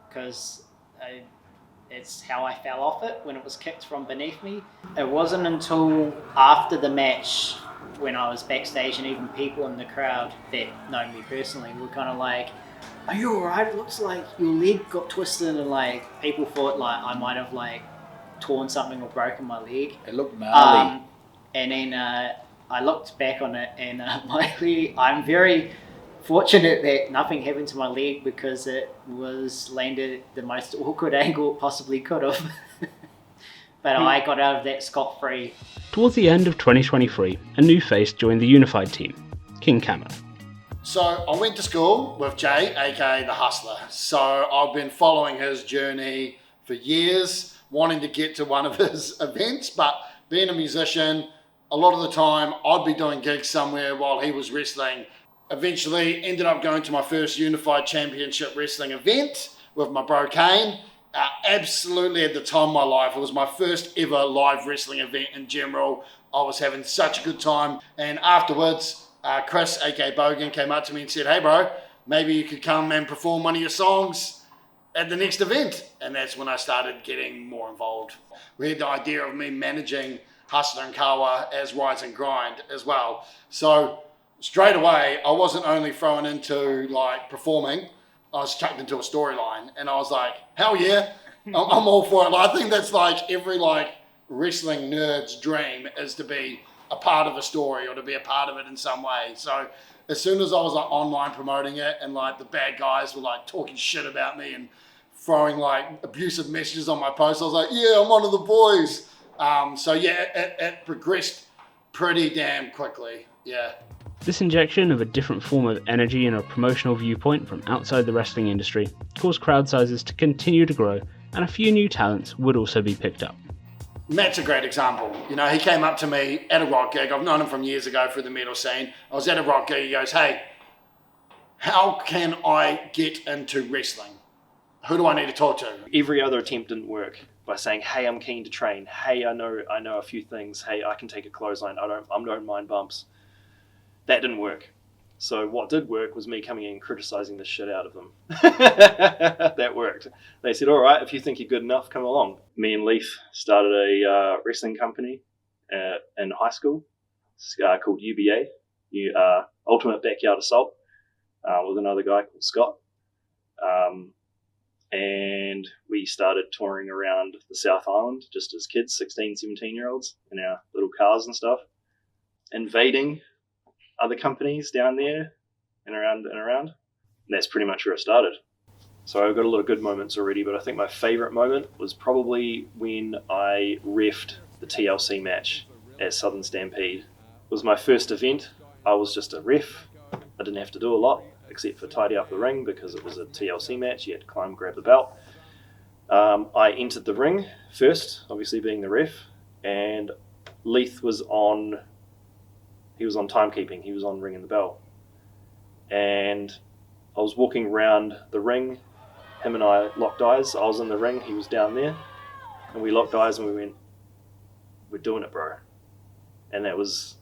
Speaker 11: because it's how I fell off it when it was kicked from beneath me. It wasn't until after the match, when I was backstage, and even people in the crowd that know me personally were kind of like, are you alright? It looks like your leg got twisted, and like people thought like I might have like torn something or broken my leg.
Speaker 15: It looked gnarly.
Speaker 11: And then I looked back on it, and my leg, I'm very fortunate that nothing happened to my leg because it was landed at the most awkward angle it possibly could have. But I got out of that scot-free.
Speaker 1: Towards the end of 2023, a new face joined the unified team, King Kama.
Speaker 13: So I went to school with Jay, aka the Hustler. So I've been following his journey for years, wanting to get to one of his events, but being a musician, a lot of the time I'd be doing gigs somewhere while he was wrestling. Eventually ended up going to my first Unified Championship Wrestling event with my bro Kane. Absolutely at the time of my life, it was my first ever live wrestling event in general. I was having such a good time, and afterwards Chris, aka Bogan, came up to me and said, hey bro, maybe you could come and perform one of your songs at the next event. And that's when I started getting more involved. We had the idea of me managing Hustler and Kawa as Rise and Grind as well. So straight away, I wasn't only thrown into like performing, I was chucked into a storyline, and I was like, hell yeah, I'm all for it. Like, I think that's like every like wrestling nerd's dream, is to be a part of a story or to be a part of it in some way. So as soon as I was like online promoting it, and like the bad guys were like talking shit about me and throwing like abusive messages on my post, I was like, yeah, I'm one of the boys. So yeah, it progressed pretty damn quickly. Yeah.
Speaker 1: This injection of a different form of energy and a promotional viewpoint from outside the wrestling industry caused crowd sizes to continue to grow, and a few new talents would also be picked up.
Speaker 13: Matt's a great example. You know, he came up to me at a rock gig. I've known him from years ago through the metal scene. I was at a rock gig. He goes, hey, how can I get into wrestling? Who do I need to talk to?
Speaker 8: Every other attempt didn't work by saying, hey, I'm keen to train. Hey, I know a few things. Hey, I can take a clothesline. I don't mind bumps. That didn't work. So what did work was me coming in and criticizing the shit out of them. That worked. They said, all right, if you think you're good enough, come along. Me and Leaf started a wrestling company in high school. It's called UBA, Ultimate Backyard Assault, with another guy called Scott. and we started touring around the South Island just as kids, 16, 17-year-olds, in our little cars and stuff, invading other companies down there and around. And that's pretty much where it started. So I've got a lot of good moments already, but I think my favourite moment was probably when I reffed the TLC match at Southern Stampede. It was my first event. I was just a ref. I didn't have to do a lot except for tidy up the ring because it was a TLC match. You had to climb, grab the belt. I entered the ring first, obviously being the ref, and Leith was on. He was on timekeeping. He was on ringing the bell, and I was walking around the ring. Him and I locked eyes. I was in the ring, he was down there, and we locked eyes and we went, "We're doing it, bro." And that was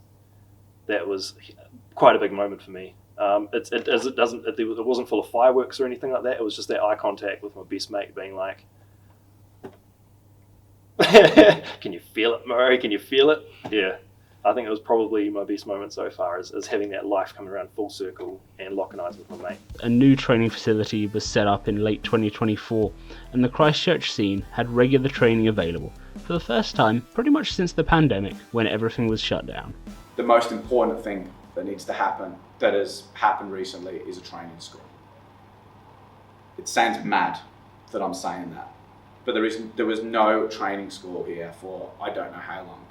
Speaker 8: quite a big moment for me. It wasn't full of fireworks or anything like that. It was just that eye contact with my best mate being like, "Can you feel it, Murray? Can you feel it?" Yeah. I think it was probably my best moment so far is having that life coming around full circle and locking eyes with my mate.
Speaker 1: A new training facility was set up in late 2024, and the Christchurch scene had regular training available for the first time pretty much since the pandemic when everything was shut down.
Speaker 4: The most important thing that needs to happen, that has happened recently, is a training school. It sounds mad that I'm saying that, but there was no training school here for I don't know how long.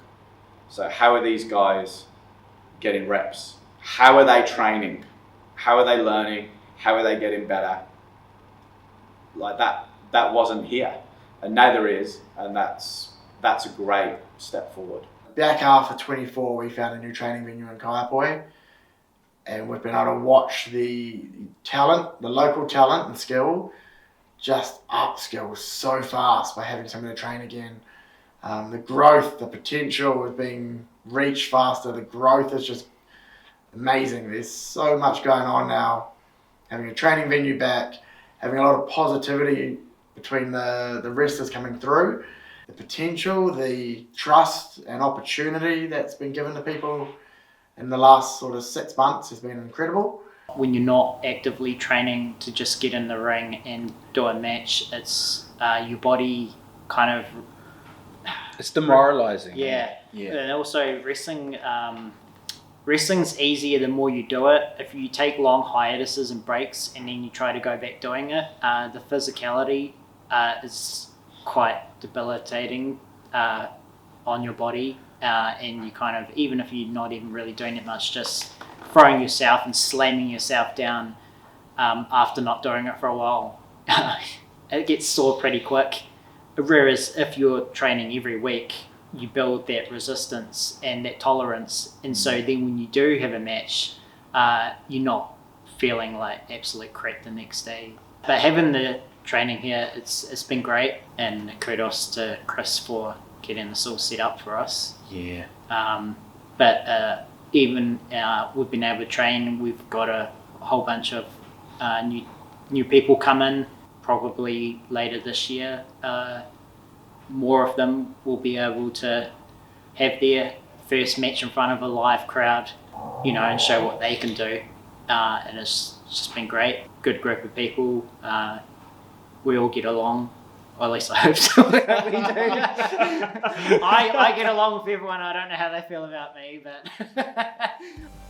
Speaker 4: So how are these guys getting reps? How are they training? How are they learning? How are they getting better? Like that wasn't here, and neither is, and that's a great step forward.
Speaker 10: Back after 24, we found a new training venue in Kaiapoi, and we've been able to watch the talent, the local talent and skill, just upskill so fast by having somebody to train again. The growth, the potential is being reached faster. The growth is just amazing. There's so much going on now. Having a training venue back, having a lot of positivity between the wrestlers coming through. The potential, the trust and opportunity that's been given to people in the last sort of 6 months has been incredible.
Speaker 11: When you're not actively training to just get in the ring and do a match, it's your body kind of...
Speaker 15: It's demoralizing.
Speaker 11: Yeah. And also wrestling's easier the more you do it. If you take long hiatuses and breaks and then you try to go back doing it, the physicality is quite debilitating on your body, and you kind of, even if you're not even really doing it much, just throwing yourself and slamming yourself down after not doing it for a while, it gets sore pretty quick. Whereas if you're training every week, you build that resistance and that tolerance, and so then when you do have a match, you're not feeling like absolute crap the next day. But having the training here, it's been great, and kudos to Chris for getting this all set up for us.
Speaker 15: Yeah.
Speaker 11: But even we've been able to train. We've got a whole bunch of new people come in. Probably later this year, more of them will be able to have their first match in front of a live crowd, and show what they can do. And it's just been great. Good group of people. We all get along. Or at least I hope so. We do. I get along with everyone. I don't know how they feel about me, but...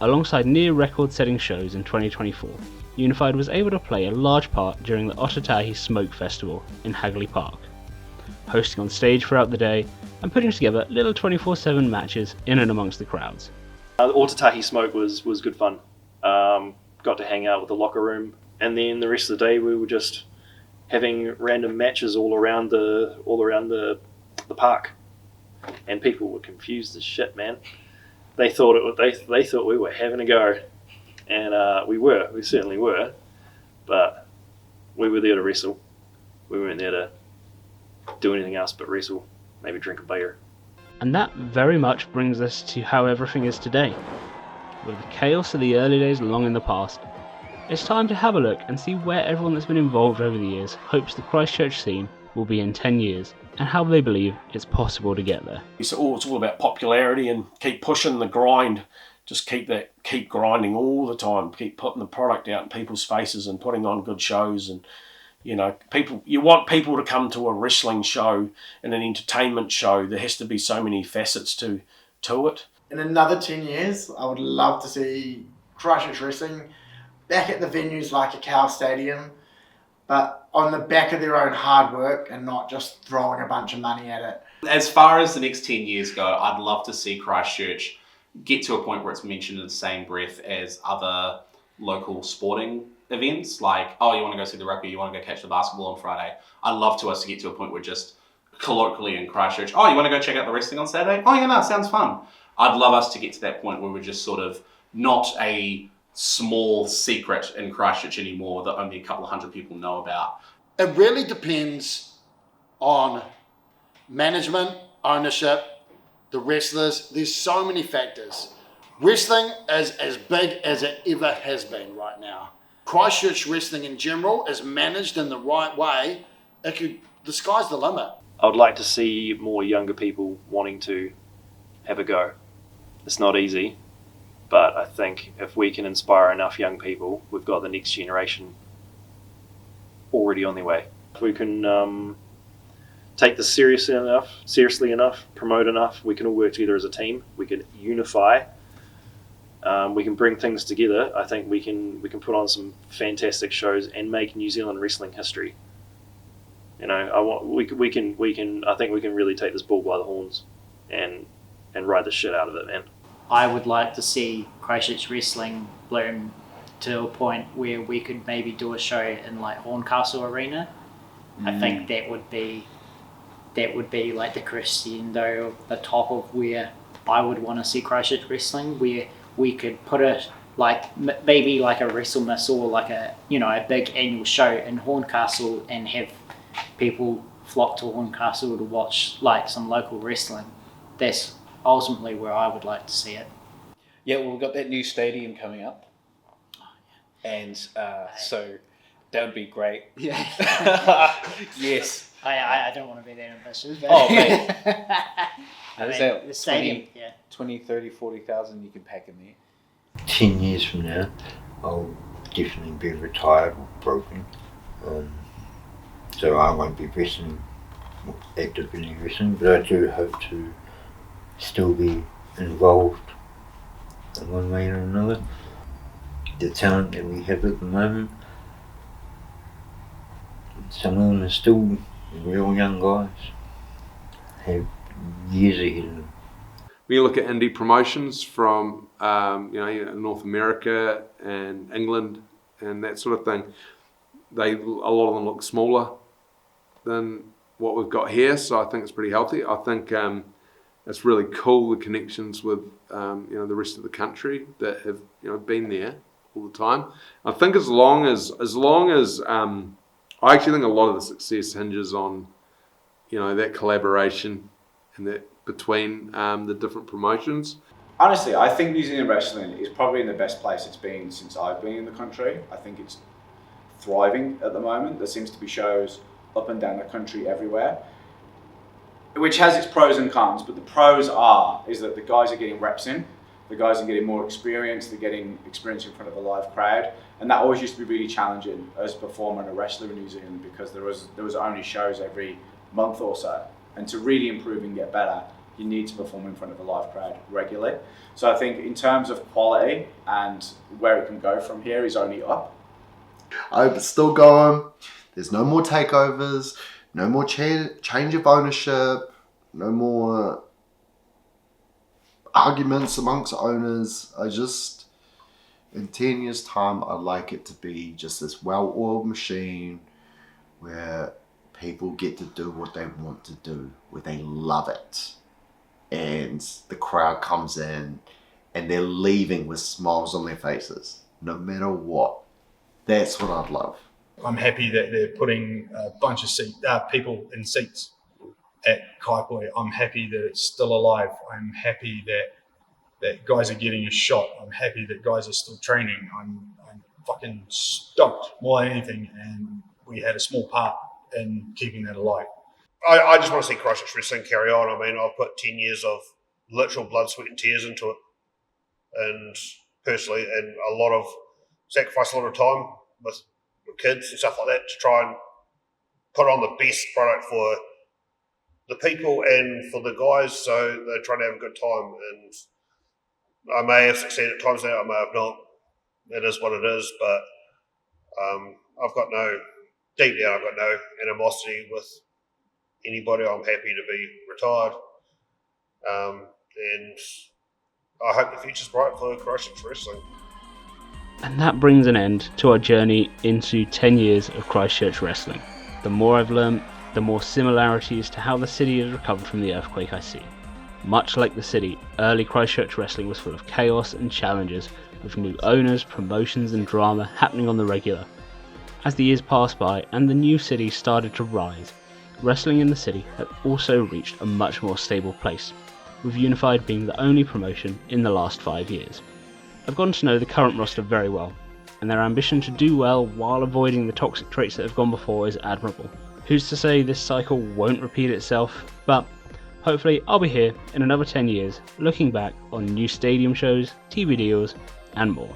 Speaker 1: Alongside near record-setting shows in 2024, Unified was able to play a large part during the Otatahi Smoke Festival in Hagley Park, hosting on stage throughout the day and putting together little 24/7 matches in and amongst the crowds.
Speaker 8: The Otatahi Smoke was good fun. Got to hang out with the locker room, and then the rest of the day we were just having random matches all around the park, and people were confused as shit, man. They thought they thought we were having a go, and we certainly were, but we were there to wrestle. We weren't there to do anything else but wrestle, maybe drink a beer.
Speaker 1: And that very much brings us to how everything is today. With the chaos of the early days long in the past, it's time to have a look and see where everyone that's been involved over the years hopes the Christchurch scene will be in 10 years, and how they believe it's possible to get there.
Speaker 16: It's all about popularity and keep pushing the grind. Just keep grinding all the time. Keep putting the product out in people's faces and putting on good shows, and You know, you want people to come to a wrestling show and an entertainment show. There has to be so many facets to it.
Speaker 10: In another 10 years, I would love to see Christchurch Wrestling back at the venues like a Cow Stadium, but on the back of their own hard work and not just throwing a bunch of money at it.
Speaker 7: As far as the next 10 years go, I'd love to see Christchurch get to a point where it's mentioned in the same breath as other local sporting events. Like, oh, you want to go see the rugby, you want to go catch the basketball on Friday. I'd love to us to get to a point where just colloquially in Christchurch, oh, you want to go check out the wrestling on Saturday? Oh, yeah, no, it sounds fun. I'd love us to get to that point where we're just sort of not a small secret in Christchurch anymore that only a couple of hundred people know about.
Speaker 17: It really depends on management, ownership, the wrestlers. There's so many factors. Wrestling is as big as it ever has been right now. Christchurch wrestling in general is managed in the right way. The sky's the limit.
Speaker 18: I would like to see more younger people wanting to have a go. It's not easy, but I think if we can inspire enough young people, we've got the next generation already on their way. If we can take this seriously enough, promote enough, we can all work together as a team. We can unify. We can bring things together. I think we can put on some fantastic shows and make New Zealand wrestling history. You know, I think we can really take this bull by the horns and ride the shit out of it, man.
Speaker 11: I would like to see Christchurch wrestling bloom to a point where we could maybe do a show in like Horncastle Arena. I think that would be like the crescendo, the top of where I would want to see Christchurch wrestling, where we could put it like maybe like a WrestleMiss or like a big annual show in Horncastle and have people flock to Horncastle to watch like some local wrestling. That's ultimately where I would like to see it.
Speaker 15: Yeah, well, we've got that new stadium coming up, and so that would be great.
Speaker 11: Yeah.
Speaker 15: Yes.
Speaker 11: I don't want to be that ambitious. But
Speaker 15: Oh, mate.
Speaker 11: the stadium,
Speaker 15: 20, 30, 40,000 you can pack in there.
Speaker 3: 10 years from now, I'll definitely be retired or broken. So I won't be wrestling, actively wrestling, but I do hope to still be involved in one way or another. The talent that we have at the moment, some of them are still real young guys, have years ahead of them.
Speaker 6: When you look at indie promotions from North America and England and that sort of thing, a lot of them look smaller than what we've got here, so I think it's pretty healthy. I think it's really cool, the connections with the rest of the country that have been there all the time. I think as long as I actually think a lot of the success hinges on that collaboration and that between the different promotions.
Speaker 4: Honestly, I think New Zealand wrestling is probably in the best place it's been since I've been in the country. I think it's thriving at the moment. There seems to be shows up and down the country everywhere, which has its pros and cons, but the pros is that the guys are getting reps in, the guys are getting more experience, they're getting experience in front of a live crowd, and that always used to be really challenging as a performer and a wrestler in New Zealand because there was only shows every month or so, and to really improve and get better, you need to perform in front of a live crowd regularly. So I think in terms of quality and where it can go from here is only up.
Speaker 2: I hope it's still going. There's no more takeovers, no more change of ownership, no more arguments amongst owners. In 10 years' time, I'd like it to be just this well-oiled machine where people get to do what they want to do, where they love it. And the crowd comes in and they're leaving with smiles on their faces, no matter what. That's what I'd love.
Speaker 9: I'm happy that they're putting a bunch of people in seats at Kaipoi. I'm happy that it's still alive. I'm happy that guys are getting a shot. I'm happy that guys are still training. I'm fucking stoked more than anything, and we had a small part in keeping that alive.
Speaker 5: I just want to see Christchurch wrestling carry on. I mean, I've put 10 years of literal blood, sweat and tears into it, and personally, and sacrificed a lot of time with kids and stuff like that to try and put on the best product for the people and for the guys, so they're trying to have a good time. And I may have succeeded at times now, I may have not. It is what it is, but deep down, I've got no animosity with anybody. I'm happy to be retired. And I hope the future's bright for Christchurch Wrestling.
Speaker 1: And that brings an end to our journey into 10 years of Christchurch Wrestling. The more I've learned, the more similarities to how the city has recovered from the earthquake I see. Much like the city, early Christchurch Wrestling was full of chaos and challenges, with new owners, promotions and drama happening on the regular. As the years passed by and the new city started to rise, wrestling in the city had also reached a much more stable place, with Unified being the only promotion in the last 5 years. I've gotten to know the current roster very well, and their ambition to do well while avoiding the toxic traits that have gone before is admirable. Who's to say this cycle won't repeat itself, but hopefully I'll be here in another 10 years looking back on new stadium shows, TV deals and more.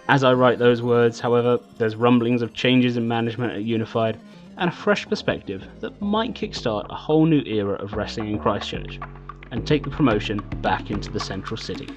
Speaker 1: As I write those words, however, there's rumblings of changes in management at Unified and a fresh perspective that might kickstart a whole new era of wrestling in Christchurch and take the promotion back into the central city.